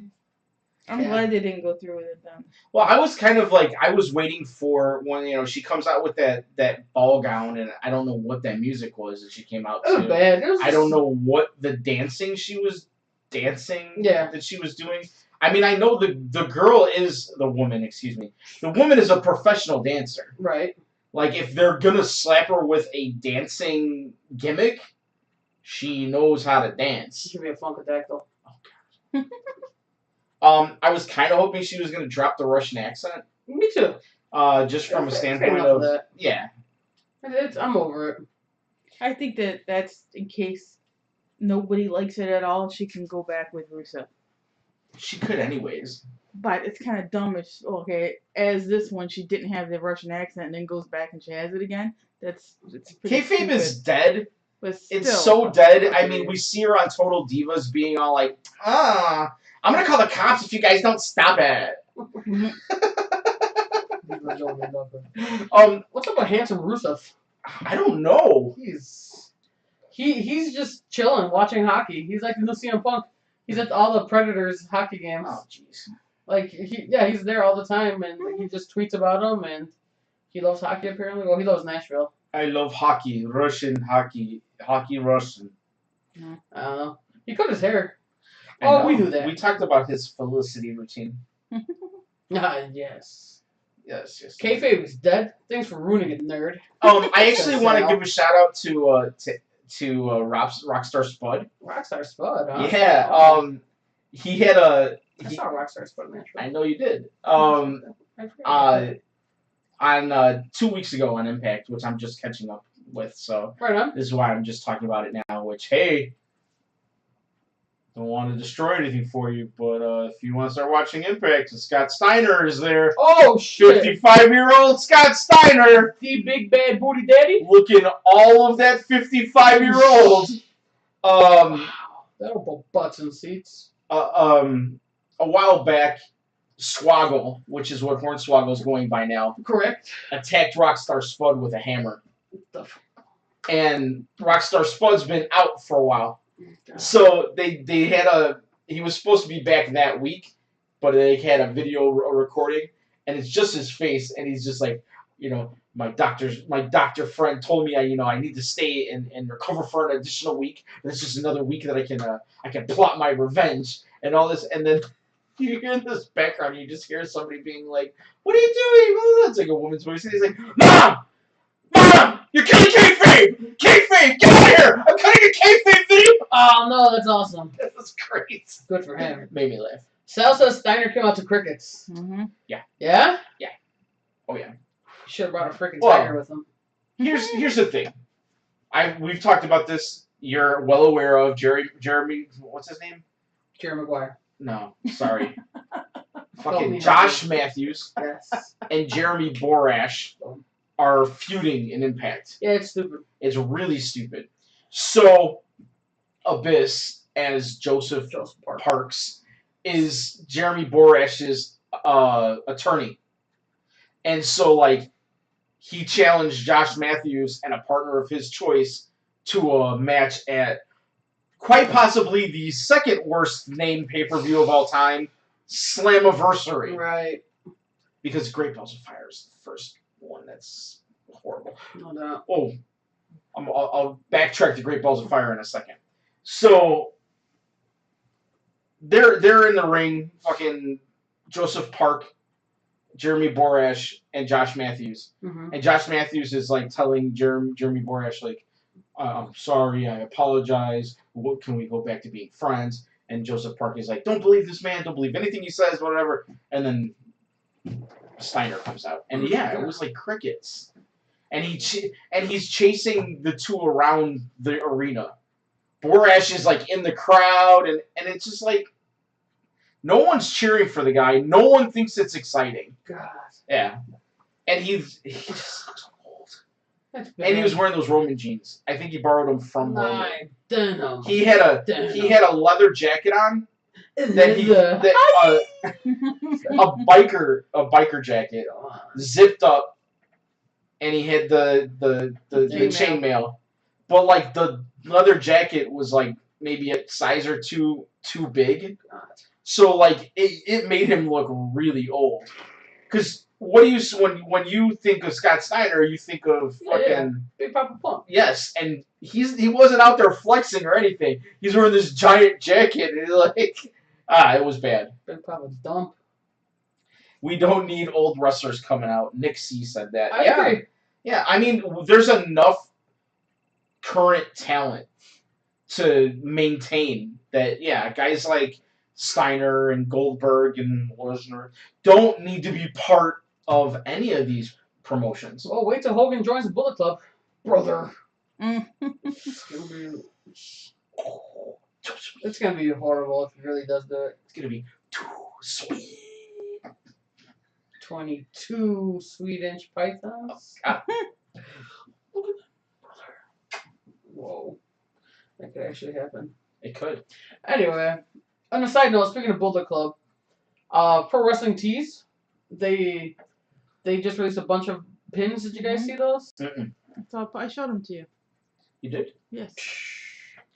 I'm glad they didn't go through with it then. Well, I was kind of I was waiting for when she comes out with that ball gown, and I don't know what that music was that she came out to. It was bad. I don't know what the dancing she was dancing. Yeah. That she was doing. I mean, I know the girl is the woman. Excuse me. The woman is a professional dancer. Right. If they're gonna slap her with a dancing gimmick, she knows how to dance. She should be a Funkadactyl. Oh God. I was kind of hoping she was gonna drop the Russian accent. Me too. Just from a standpoint of that. Yeah. I'm over it. I think that's in case nobody likes it at all. She can go back with Rusev. She could anyways. but it's kind of dumbish. Okay, as this one, she didn't have the Russian accent, and then goes back and she has it again. It's pretty Kayfabe stupid. is dead. But It's still, so dead. I mean, we see her on Total Divas being all like, I'm gonna call the cops if you guys don't stop it. What's up with Handsome Rusev? I don't know. He's just chilling, watching hockey. He's like the new CM Punk. He's at all the Predators hockey games. Oh, jeez. Like he's there all the time, and he just tweets about them, and he loves hockey apparently. Well, he loves Nashville. I love hockey, Russian hockey, Russian. I don't know. He cut his hair. We knew that. We talked about his Felicity routine. Yes. Yes. Kayfabe is dead. Thanks for ruining it, nerd. I actually want to give a shout out to Rockstar Spud. Rockstar Spud, huh? Yeah. He had a. I saw Rockstar Spud in I know you did. On 2 weeks ago on Impact, which I'm just catching up with. So right on. This is why I'm just talking about it now. Which, hey, don't want to destroy anything for you, but if you want to start watching Impact, Scott Steiner is there. Oh shit! 55-year-old Scott Steiner, the big bad booty daddy, looking all of that 55-year-old. Wow, that'll put butts in seats. A while back, Swoggle, which is what Hornswoggle's going by now, correct, attacked Rockstar Spud with a hammer. And Rockstar Spud's been out for a while. So they had he was supposed to be back that week, but they had a video recording, and it's just his face, and he's just like, my doctor friend told me I need to stay and recover for an additional week. And it's just another week that I can plot my revenge and all this, and then you hear in this background, you just hear somebody being like, "What are you doing?" It's like a woman's voice, and he's like, "Mom! You're cutting kayfabe! Kayfabe! Get out of here! I'm cutting a kayfabe video!" Oh no, that's awesome. That was great. Good for him. Made me laugh. Sal says Steiner came out to crickets. Mm-hmm. Yeah. Yeah? Yeah. Oh yeah. Should have brought a freaking tiger with him. Here's the thing. We've talked about this. You're well aware of Jeremy. What's his name? Jerry Maguire. No, sorry. Fucking Josh Matthews and Jeremy Borash are feuding in Impact. Yeah, it's stupid. It's really stupid. So, Abyss, as Joseph Parks, is Jeremy Borash's attorney. And so, he challenged Josh Matthews and a partner of his choice to a match at quite possibly the second worst named pay-per-view of all time, Slammiversary. Right. Because Great Balls of Fire is the first one that's horrible. No doubt. Oh, I'll backtrack to Great Balls of Fire in a second. So, they're in the ring, fucking Joseph Park, Jeremy Borash, and Josh Matthews. Mm-hmm. And Josh Matthews is telling Jeremy Borash I'm sorry, I apologize. Can we go back to being friends? And Joseph Park is like, don't believe this man, don't believe anything he says, whatever. And then Steiner comes out, and it was like crickets. And he's chasing the two around the arena. Borash is in the crowd, and it's just no one's cheering for the guy. No one thinks it's exciting. God. Yeah. And he just looks old. And he was wearing those Roman jeans. I think he borrowed them from Roman. Denim. He had a leather jacket on. A biker jacket, zipped up, and he had the chainmail. But the leather jacket was maybe a size or two too big. So it made him look really old. Because what do you when you think of Scott Steiner, you think of fucking Big Papa Pump. Yes, and he wasn't out there flexing or anything. He's wearing this giant jacket, and it was bad. Big Papa Dump. We don't need old wrestlers coming out. Nick C said that. I agree. Yeah, I mean, there's enough current talent to maintain that. Yeah, guys like Steiner and Goldberg and Lesnar don't need to be part of any of these promotions. Well, wait till Hogan joins the Bullet Club, brother. It's gonna be horrible if he really does do it. It's gonna be too sweet. 22 sweet-inch pythons. God. Look at that, brother. Whoa. That could actually happen. It could. Anyway, on a side note, speaking of Bullet Club, Pro Wrestling Tees, they just released a bunch of pins. Did you guys see those? Mm-mm. So I showed them to you. You did? Yes.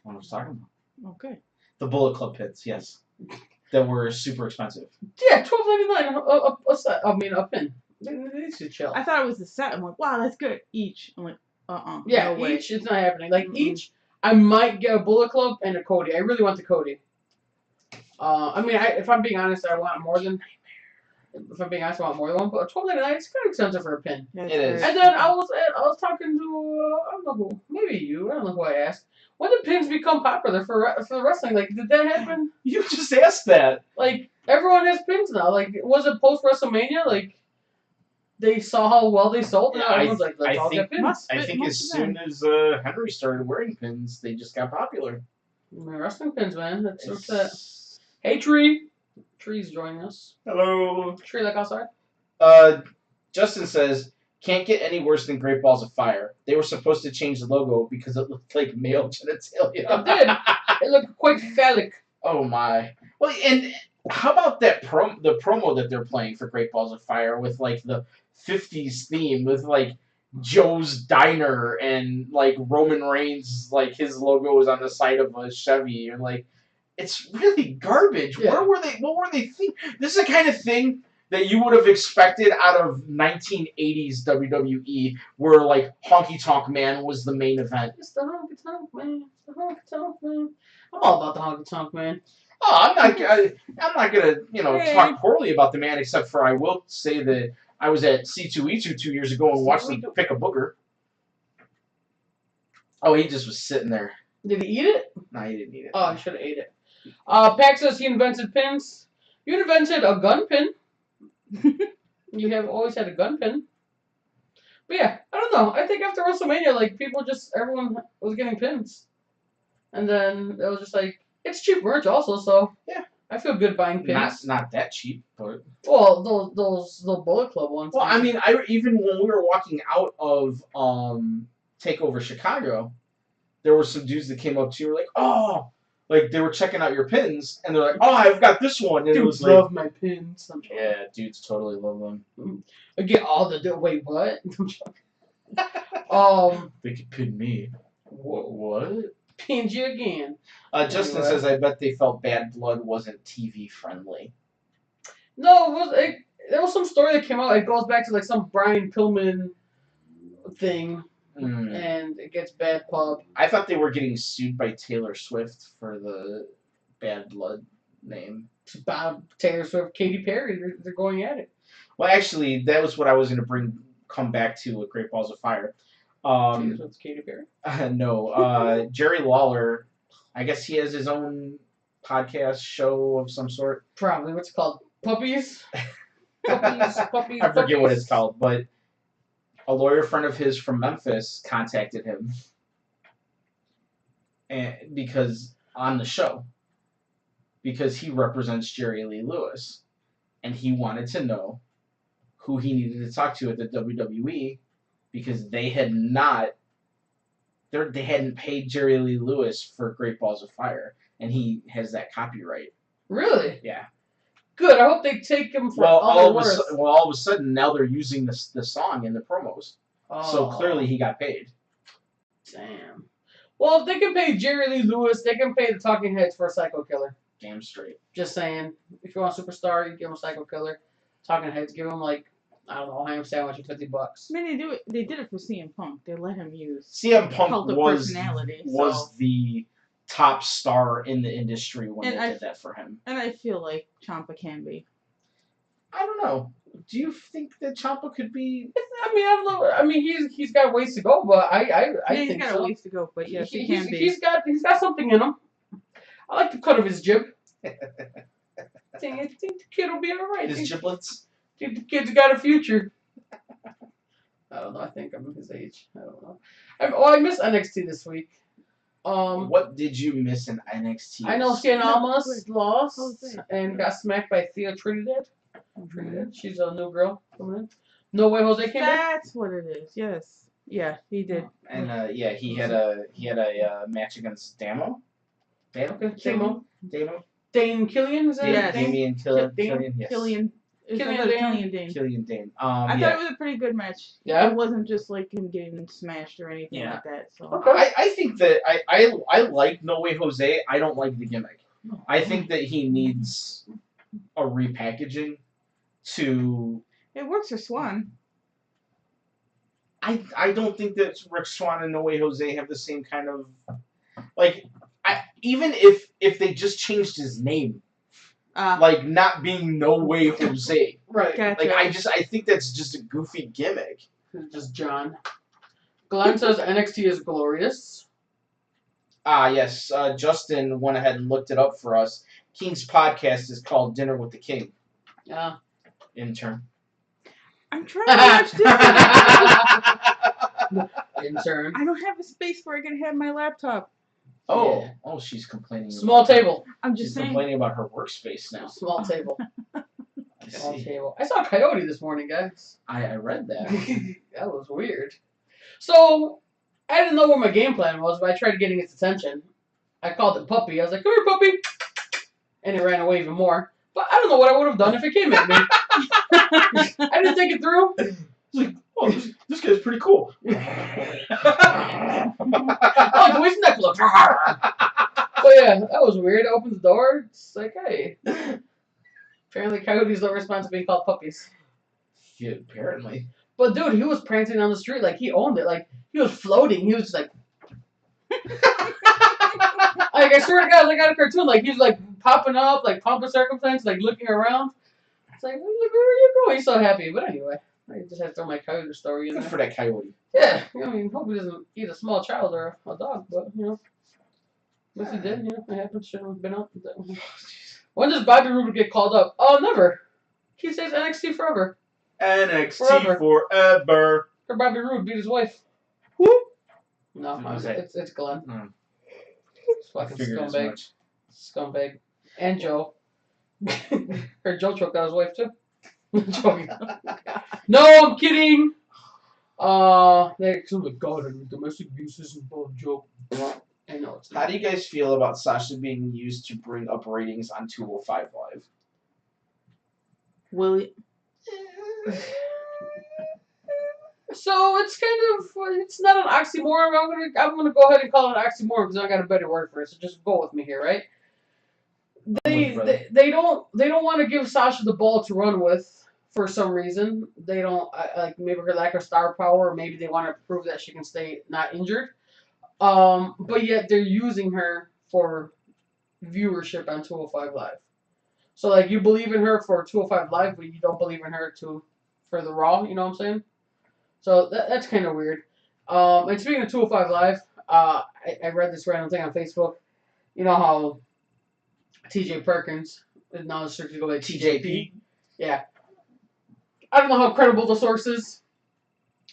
What I was talking about. Okay. The Bullet Club pins, yes. That were super expensive. Yeah, $12.99 a set. I mean, a pin. They should chill. I thought it was a set. I'm like, wow, that's good. Each. I'm like, Yeah, no way. each. It's not happening. Like, each, I might get a Bullet Club and a Cody. I really want the Cody. I mean, if I'm being honest, I want more than... If I'm being honest, I want more than one, but $12.99 is kind of expensive for a pin. Yeah, It is. And then I was talking to I don't know who, maybe you. I don't know who I asked. When did pins become popular for the wrestling? Like, did that happen? You just asked that. Like, everyone has pins now. Like, was it post WrestleMania? Like, they saw how well they sold, and Yeah, everyone's like, let's all get pins. I think as soon as Henry started wearing pins, they just got popular. My wrestling pins, man. That's what's that. Hey, Tree. Tree's joining us. Hello. Tree, like outside. Justin says, can't get any worse than Great Balls of Fire. They were supposed to change the logo because it looked like male genitalia. It did. It looked quite phallic. Oh my. Well, and how about that the promo that they're playing for Great Balls of Fire with like the 50s theme with like Joe's Diner and like Roman Reigns, like his logo is on the side of a Chevy, and like it's really garbage. Yeah. What were they thinking? This is the kind of thing that you would have expected out of 1980s WWE, where like Honky Tonk Man was the main event. It's the Honky Tonk Man. It's the Honky Tonk Man. I'm all about the Honky Tonk Man. Oh, I'm not gonna talk poorly about the man, except for I will say that I was at C2E2 2 years ago and watched him pick a booger. Oh, he just was sitting there. Did he eat it? No, he didn't eat it. Oh, I should have ate it. Pac says he invented pins. You invented a gun pin. You have always had a gun pin. But yeah, I don't know. I think after WrestleMania, like, everyone was getting pins. And then it was just like, it's cheap merch also, so yeah, I feel good buying pins. Not that cheap, but well, those Bullet Club ones. Well, I mean, even when we were walking out of Takeover Chicago, there were some dudes that came up to you, were like, oh, like they were checking out your pins, and they're like, oh, I've got this one, and dudes it was love like, my pins. yeah, dudes totally love them. I get all the wait, what? They could pin me. What? Pinned you again. Justin says, I bet they felt Bad Blood wasn't TV friendly. No, there was some story that came out. It goes back to like some Brian Pillman thing, and it gets bad pub. I thought they were getting sued by Taylor Swift for the Bad Blood name. Bob, Taylor Swift, Katy Perry, they're going at it. Well, actually, that was what I was going to come back to with Great Balls of Fire. Taylor Swift's Katy Perry? No, Jerry Lawler, I guess he has his own podcast show of some sort. Probably. What's it called? Puppies? Puppies. I forget what it's called, but a lawyer friend of his from Memphis contacted him because on the show, because he represents Jerry Lee Lewis, and he wanted to know who he needed to talk to at the WWE because they hadn't paid Jerry Lee Lewis for Great Balls of Fire, and he has that copyright. Really? Yeah. Good. I hope they take him for all of a sudden, now they're using the song in the promos. Oh. So clearly he got paid. Damn. Well, if they can pay Jerry Lee Lewis, they can pay the Talking Heads for a Psycho Killer. Damn straight. Just saying. If you want a superstar, you give him a Psycho Killer. Talking Heads, give him like, I don't know, ham sandwich for $50. I mean, they did it for CM Punk. They let him use CM Punk was the top star in the industry when they did that for him. And I feel like Ciampa can be. I don't know. Do you think that Ciampa could be? I mean, I don't know. I mean, he's got ways to go, but I think he's got a ways to go. But yes, he can be. He's got something in him. I like the cut of his jib. I think the kid will be all right. His giblets. I think the kid's got a future. I don't know. I think I'm his age. I don't know. I missed NXT this week. What did you miss in NXT? I know Cien Almas lost and got smacked by Thea Trinidad. Pretty good. She's a new girl coming in. No Way Jose came back. That's what it is. Yes. Yeah, he did. And yeah, he had a match against Damo. Okay, Damo. Damo. Dane Killian, is that Yes. Damian Killian. Yes. Killian Dane. Killian Dane. I yeah. thought it was a pretty good match. Yeah? It wasn't just like him getting smashed or anything Yeah. like that. So Okay. I think that I like No Way Jose. I don't like the gimmick. I think that he needs a repackaging to. it works for Swan. I don't think that Rick Swann and No Way Jose have the same kind of like. Even if they just changed his name, like not being No Way Jose, Right. Gotcha. like I think that's just a goofy gimmick. It's just John. Glenn says NXT is glorious. Yes. Justin went ahead and looked it up for us. King's podcast is called Dinner with the King. Yeah. Intern. I'm trying to watch this. Intern. I don't have a space where I can have my laptop. Oh, Yeah. oh, she's complaining. Small table. I'm She's just saying. complaining about her workspace now. Small table. I Small see. table. I saw a coyote this morning, guys. I read that. That was weird. So, I didn't know what my game plan was, but I tried getting its attention. I called it Puppy. I was like, come here, Puppy. And it ran away even more. But I don't know what I would have done if it came at me. I didn't think it through. It's like, oh, this guy's pretty cool. Oh, the way his neck looks. But yeah, that was weird. I opened the door. It's like, hey. Apparently, coyotes don't respond to being called puppies. Yeah, apparently. But dude, he was prancing down the street like he owned it. Like he was floating. He was just like, like I swear to God, like out of cartoon. Like he was like popping up, like pomp and circumstance, like looking around. It's like, where are you going? He's so happy. But anyway, I just had to throw my coyote story in Good there. for that coyote. Yeah, I mean, hope he doesn't eat a small child or a dog, but you know, if he did, you know, it happened. Shouldn't have been up. When does Bobby Roode get called up? Oh, never. He stays NXT forever. NXT forever. Or Bobby Roode beat his wife. Who? No, Who was that? it's Glenn. Hmm. It's fucking Figured as scumbag. much. Scumbag. And Joe. Or Joe choked out his wife too. Joking. No, I'm kidding. Next, oh my God, I mean, domestic abuse isn't a joke. I know it's How not. do you guys feel about Sasha being used to bring up ratings on 205 Live? Will it? So it's kind of, it's not an oxymoron. I'm gonna go ahead and call it an oxymoron because I got a better word for it. So just go with me here, right? They don't want to give Sasha the ball to run with for some reason. They don't like maybe her lack of star power, or maybe they want to prove that she can stay not injured. But yet they're using her for viewership on 205 Live. So like you believe in her for 205 Live, but you don't believe in her for the Raw. You know what I'm saying? So that's kind of weird. And speaking of 205 Live, I read this random thing on Facebook. You know how TJ Perkins is now strictly go by TJP? Yeah. I don't know how credible the source is.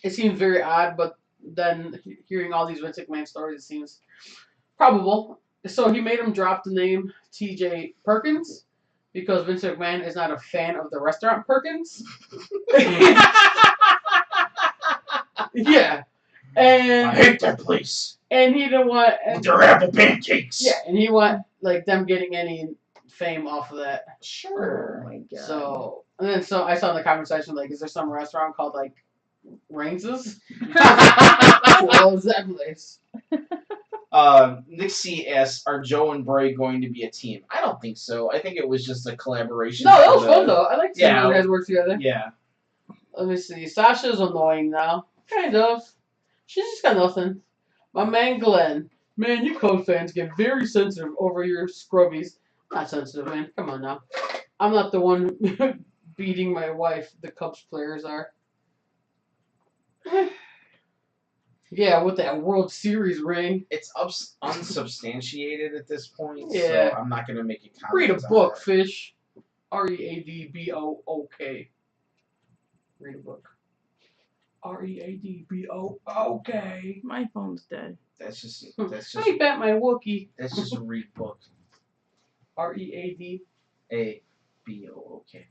It seems very odd, but then hearing all these Vince McMahon stories, it seems probable. So he made him drop the name TJ Perkins because Vince McMahon is not a fan of the restaurant Perkins. Yeah. And I hate that place. And he didn't want With their apple pancakes. yeah, and he want like them getting any fame off of that. Sure. Oh my God. So and then I saw in the comment section like, is there some restaurant called like Rains's? What was that place? Nick C asks, are Joe and Bray going to be a team? I don't think so. I think it was just a collaboration. No, that was fun though. I like seeing Yeah. you guys work together. Yeah. Let me see. Sasha's annoying now. Kind of. She's just got nothing. My man Glenn. Man, you Code fans get very sensitive over your scrubbies. Not sensitive, man. Come on now. I'm not the one beating my wife. The Cubs players are. Yeah, with that World Series ring. It's unsubstantiated at this point, Yeah. so I'm not going to make a comment. Read a on book, it. fish. READBOOK. Read a book. READBOOK. My phone's dead. That's just I bet my Wookie. that's just a read book. READ. A B O O K.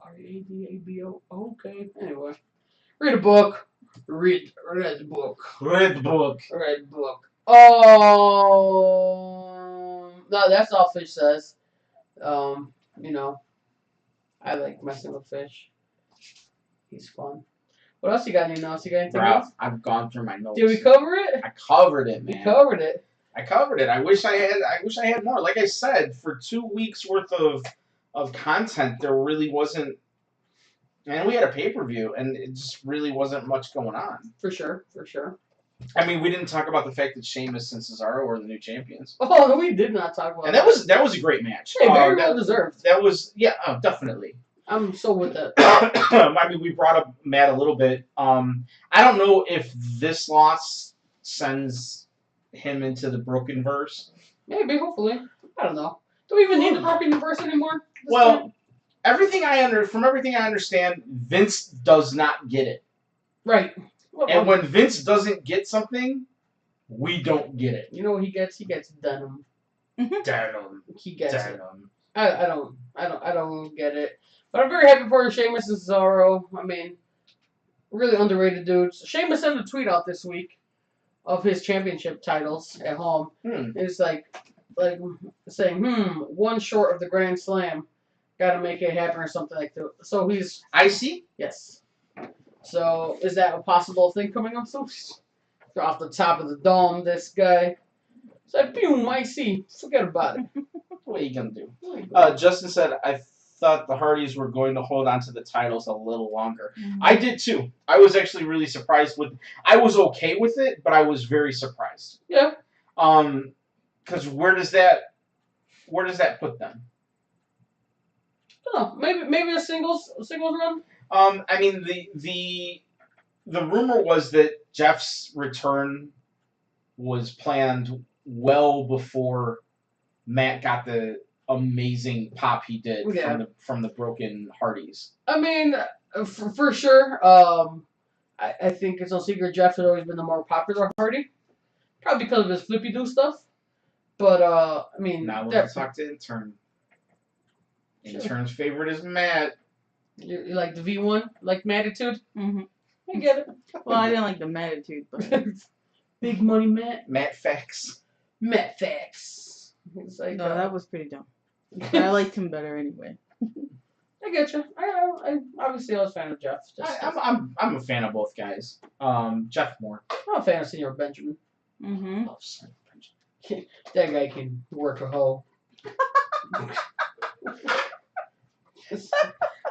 R-A-D-A-B-O. Okay. Anyway. Read a book. Read the book. Read the book. Read the book. Oh. No, that's all Fish says. You know, I like messing with Fish. He's fun. What else you got? Any notes? You got anything else? I've gone through my notes. Did we cover it? I covered it, man. We covered it. I covered it. I wish I had more. Like I said, for 2 weeks worth of content, there really wasn't. And we had a pay-per-view, and it just really wasn't much going on. For sure. I mean, we didn't talk about the fact that Sheamus and Cesaro were the new champions. Oh, no, we did not talk about And that was a great match. Hey, very well deserved. That was, yeah, definitely. I'm so with that. I mean, we brought up Matt a little bit. I don't know if this loss sends him into the broken verse. Maybe, hopefully. I don't know. Do we even need the broken verse anymore? Well, from everything I understand, Vince does not get it. Right. And when Vince doesn't get something, we don't get it. You know what he gets? He gets denim. Denim. He gets Denim. it. I don't get it. But I'm very happy for Sheamus and Cesaro. I mean, really underrated dudes. Sheamus sent a tweet out this week of his championship titles at home. It's like saying, one short of the Grand Slam. Got to make it happen or something like that. So he's... Icy? Yes. So is that a possible thing coming up soon? Off the top of the dome, this guy. It's like, boom, Icy. Forget about it. What are you going to do? Justin said, I thought the Hardys were going to hold on to the titles a little longer. I did too. I was actually really surprised with... I was okay with it, but I was very surprised. Yeah. Because where does that put them? Oh, maybe a singles run. I mean the rumor was that Jeff's return was planned well before Matt got the amazing pop he did from the broken Hardys. I mean, for sure. I think it's no secret Jeff has always been the more popular Hardy, probably because of his flippy do stuff. But I mean, now let's talk to intern. Intern's favorite is Matt. You like the V1, like Mattitude? Mm-hmm. I get it. Well, I didn't like the Mattitude, but Big Money Matt. Matt Facts. Matt Facts. It's like, no, that was pretty dumb. I liked him better anyway. I get you. I obviously I was a fan of Jeff. I'm a fan of both guys. Jeff more. I'm a fan of Senor Benjamin. Mm-hmm. Love Senor Benjamin. That guy can work a hoe.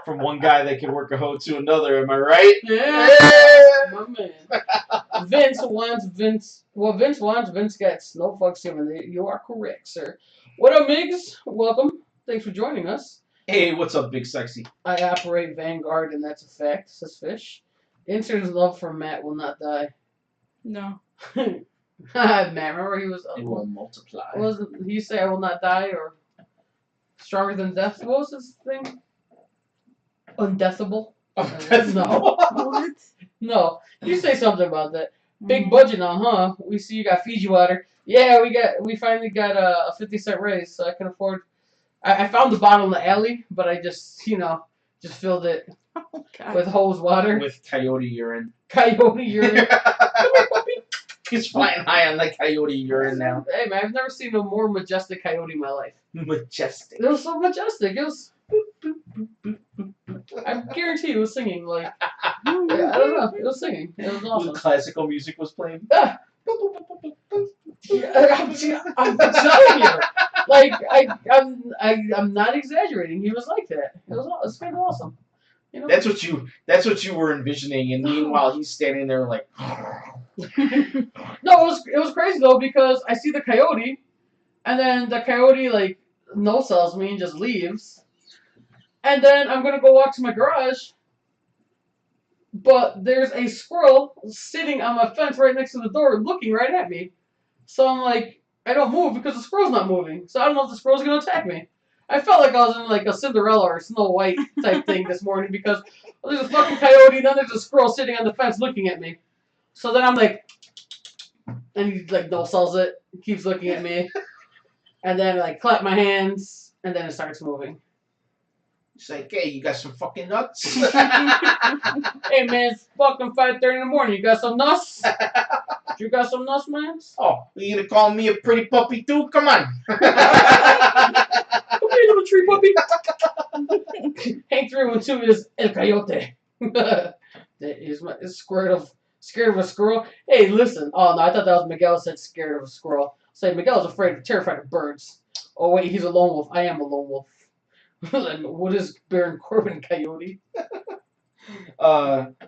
From one guy that can work a hoe to another, am I right? Yeah, my man. Vince wants Vince. Well, Vince wants Vince gets. No fucks given. You are correct, sir. What up, Migs? Welcome. Thanks for joining us. Hey, what's up, Big Sexy? I operate Vanguard, and that's a fact, says Fish. Intern's love for Matt will not die. No. Matt, remember he was... It will multiply. Wasn't he say I will not die, or stronger than death? What was his thing? Undeathable? No. What? No. You say something about that. Big budget now, huh? We see you got Fiji water. Yeah, we finally got a 50-cent raise, so I can afford... I found the bottle in the alley, but I just, just filled it with hose water. With coyote urine. Coyote urine. Come here, puppy. He's flying high on the coyote urine now. Hey, man, I've never seen a more majestic coyote in my life. Majestic. It was so majestic. It was... Boop, boop, boop, boop, boop. I guarantee it was singing, like... I don't know. It was singing. It was awesome. Classical music was playing. Yeah. I'm telling you. Like, I'm not exaggerating. He was like that. It was kind of awesome. That's what you were envisioning, and meanwhile he's standing there like. No, it was crazy though, because I see the coyote, and then the coyote like no sells me and just leaves, and then I'm gonna go walk to my garage, but there's a squirrel sitting on my fence right next to the door, looking right at me. So I'm like, I don't move because the squirrel's not moving. So I don't know if the squirrel's gonna attack me. I felt like I was in like a Cinderella or Snow White type thing this morning, because there's a fucking coyote and then there's a squirrel sitting on the fence looking at me. So then I'm like, and he like no sells it, keeps looking at me, and then like clap my hands, and then it starts moving. He's like, hey, you got some fucking nuts? Hey man, it's fucking 5:30 in the morning. You got some nuts? You got some nuts, man? Oh, you gonna call me a pretty puppy too? Come on. Come here, little tree puppy. Hank 312 is El Coyote. That is scared of a squirrel. Hey, listen. Oh no, I thought that was Miguel said scared of a squirrel. Say Miguel's terrified of birds. Oh wait, he's a lone wolf. I am a lone wolf. What is Baron Corbin Coyote?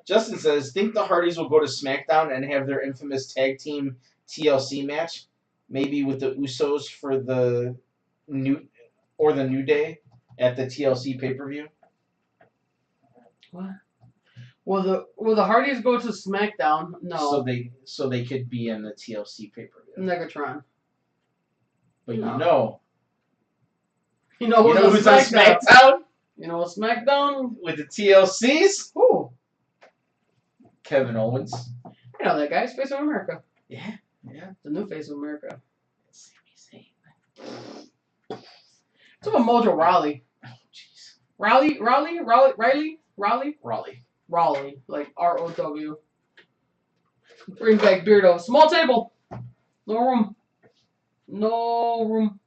Justin says, think the Hardys will go to SmackDown and have their infamous tag team TLC match, maybe with the Usos for the New Day at the TLC pay-per-view. What? Will the Hardys go to SmackDown? No. So they could be in the TLC pay-per-view. Negatron. But no. You know who's on SmackDown? You know what's SmackDown? With the TLCs? Who? Kevin Owens. You know that guy, Face of America. Yeah. The new Face of America. It's about Mojo Rawley. Oh, jeez. Riley, like ROW. Bring back Beardo. Small table. No room.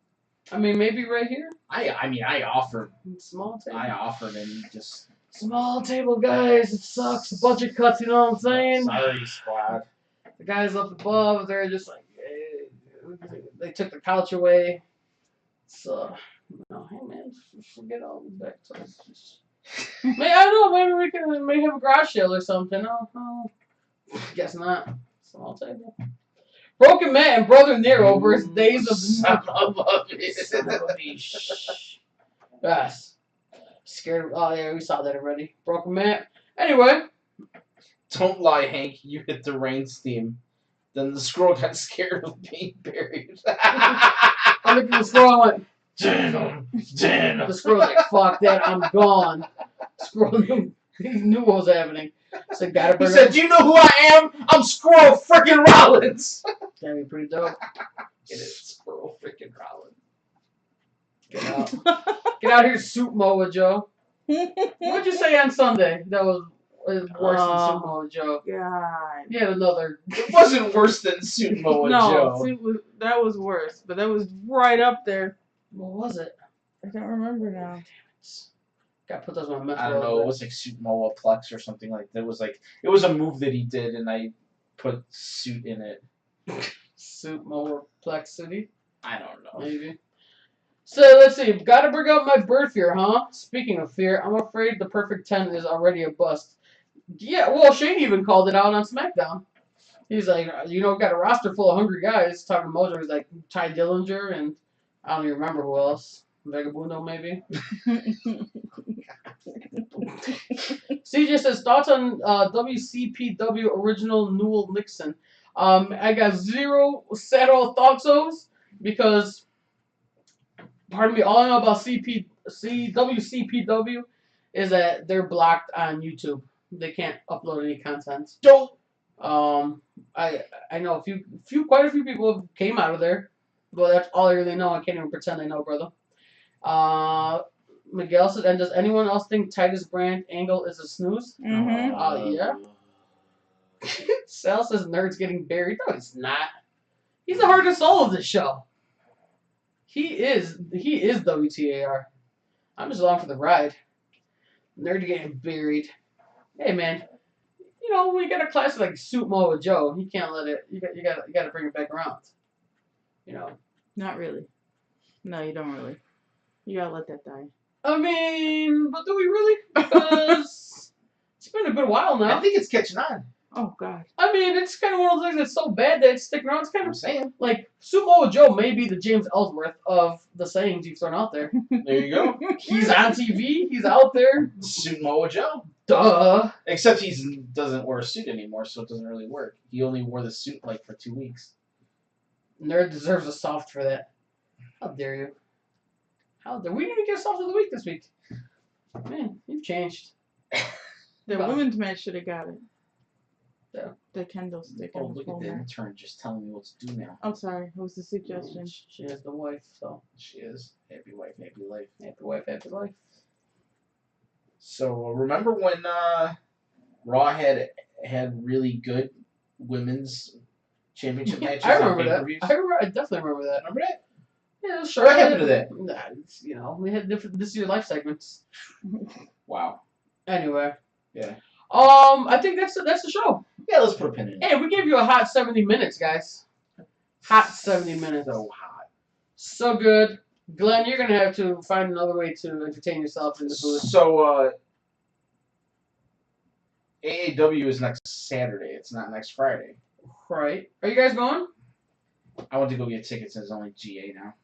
I mean, maybe right here. I offered. Small table. I offered and just. Small table, guys. It sucks. Budget cuts. You know what I'm saying? Sorry, squad. The guys up above, they're just like, they took the couch away. So, hey man, forget all the back touches. Maybe I don't know. Maybe we can have a garage sale or something. No, guess not. Small table. Broken Man and Brother Nero versus Days of Son of a bitch. Yes. Scared. Oh yeah, we saw that already. Broken Man. Anyway. Don't lie, Hank. You hit the Reigns theme. Then the squirrel got scared of being buried. I looked at the squirrel and went, Damn. The squirrel's like, fuck that, I'm gone. Squirrel knew what was happening. So gotta he said, do you know who I am? I'm Squirrel freaking Rollins. That'd be pretty dope. It is Squirrel freaking Rollins. Get out. Get out here, Suit Moa Joe. What'd you say on Sunday? That was worse than Suit Moa Joe. God. He had another. It wasn't worse than Suit Moa Joe. No, that was worse. But that was right up there. What was it? I don't remember now. Damn it. Gotta put those on my I don't know. It was like Suit Moa Plex or something like that. It was a move that he did, and I put suit in it. Suit Moa Plex City? I don't know. Maybe. So let's see. Gotta bring up my bird fear, huh? Speaking of fear, I'm afraid the Perfect 10 is already a bust. Yeah, well, Shane even called it out on SmackDown. He's like, got a roster full of hungry guys. Talking to Mojo, he's like Ty Dillinger and I don't even remember who else. Vagabundo, maybe. CJ says thoughts on WCPW original Newell Nixon. I got zero settled thoughts because, pardon me, all I know about WCPW is that they're blocked on YouTube. They can't upload any content. Don't. I know quite a few people came out of there. Well, that's all I really know. I can't even pretend I know, brother. Miguel said, and does anyone else think Titus Brand Angle is a snooze? Mm-hmm. Yeah. Sal says Nerd's getting buried. No, he's not. He's the heart and soul of this show. He is WTAR. I'm just along for the ride. Nerd getting buried. Hey man, when you got a classic like Suit Moa Joe, you can't let it. You got to bring it back around. Not really. No, you don't really. You gotta let that die. I mean, but do we really? Because it's been a good while now. I think it's catching on. Oh God. I mean, it's kind of one of those things that's so bad that it's sticking around. It's kind I'm of saying. like Sumo Joe may be the James Ellsworth of the sayings you've thrown out there. There you go. He's on TV. He's out there. Sumo Joe. Duh. Except he doesn't wear a suit anymore, so it doesn't really work. He only wore the suit for 2 weeks. Nerd deserves a soft for that. How dare you? How dare we didn't even get a soft of the week this week? Man, you've changed. The women's match should have got it. Yeah. The kendo stick. Oh, look at the intern just telling me what to do now. I'm sorry. What was the suggestion? She is the wife, so. She is. Happy wife, happy life. Happy wife, happy life. So remember when Raw had really good women's championship matches I on remember that. pay-per-views? I definitely remember that. Remember that? Yeah, sure. What happened to that? Nah, we had different This Is Your Life segments. Wow. Anyway. Yeah. I think that's the show. Yeah, let's put a pin in it. Hey, we gave you a hot 70 minutes, guys. Hot 70 minutes. So hot. So good. Glenn, you're gonna have to find another way to entertain yourself in the booth. So AAW is next Saturday. It's not next Friday. Right. Are you guys going? I went to go get tickets and it's only GA now.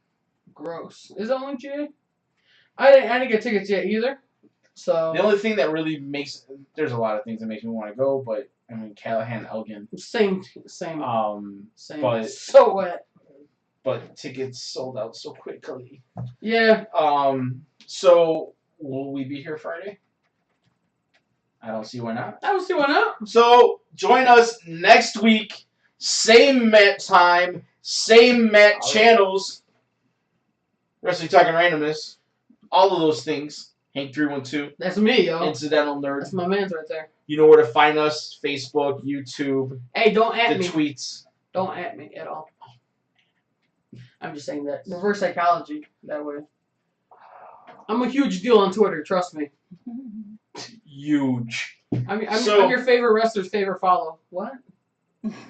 Gross. Is it only GA? I didn't get tickets yet either. So The only thing that really makes there's a lot of things that makes me want to go, but I mean Callahan, Elgin. same. But So wet. But tickets sold out so quickly. Yeah. So will we be here Friday? I don't see why not. I don't see why not. So join us next week. Same mat time, same mat channels. Wrestling Talking Randomness. All of those things. Hank 312. That's me, yo. Incidental Nerd. That's my man's right there. You know where to find us. Facebook, YouTube. Hey, don't at the me. Tweets. Don't at me at all. I'm just saying that. Reverse psychology, that way. I'm a huge deal on Twitter, trust me. Huge. I'm your favorite wrestler's favorite follow. What?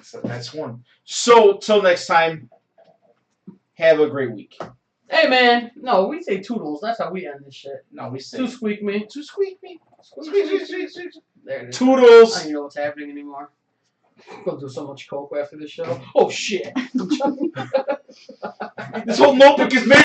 So that's one. So, till next time, have a great week. Hey, man. No, we say toodles. That's how we end this shit. No, we say... Two squeak me. Two squeak me. Squeak. There it is. Toodles. I don't even know what's happening anymore. I'm going to do so much coke after this show. Oh, shit. This whole notebook is made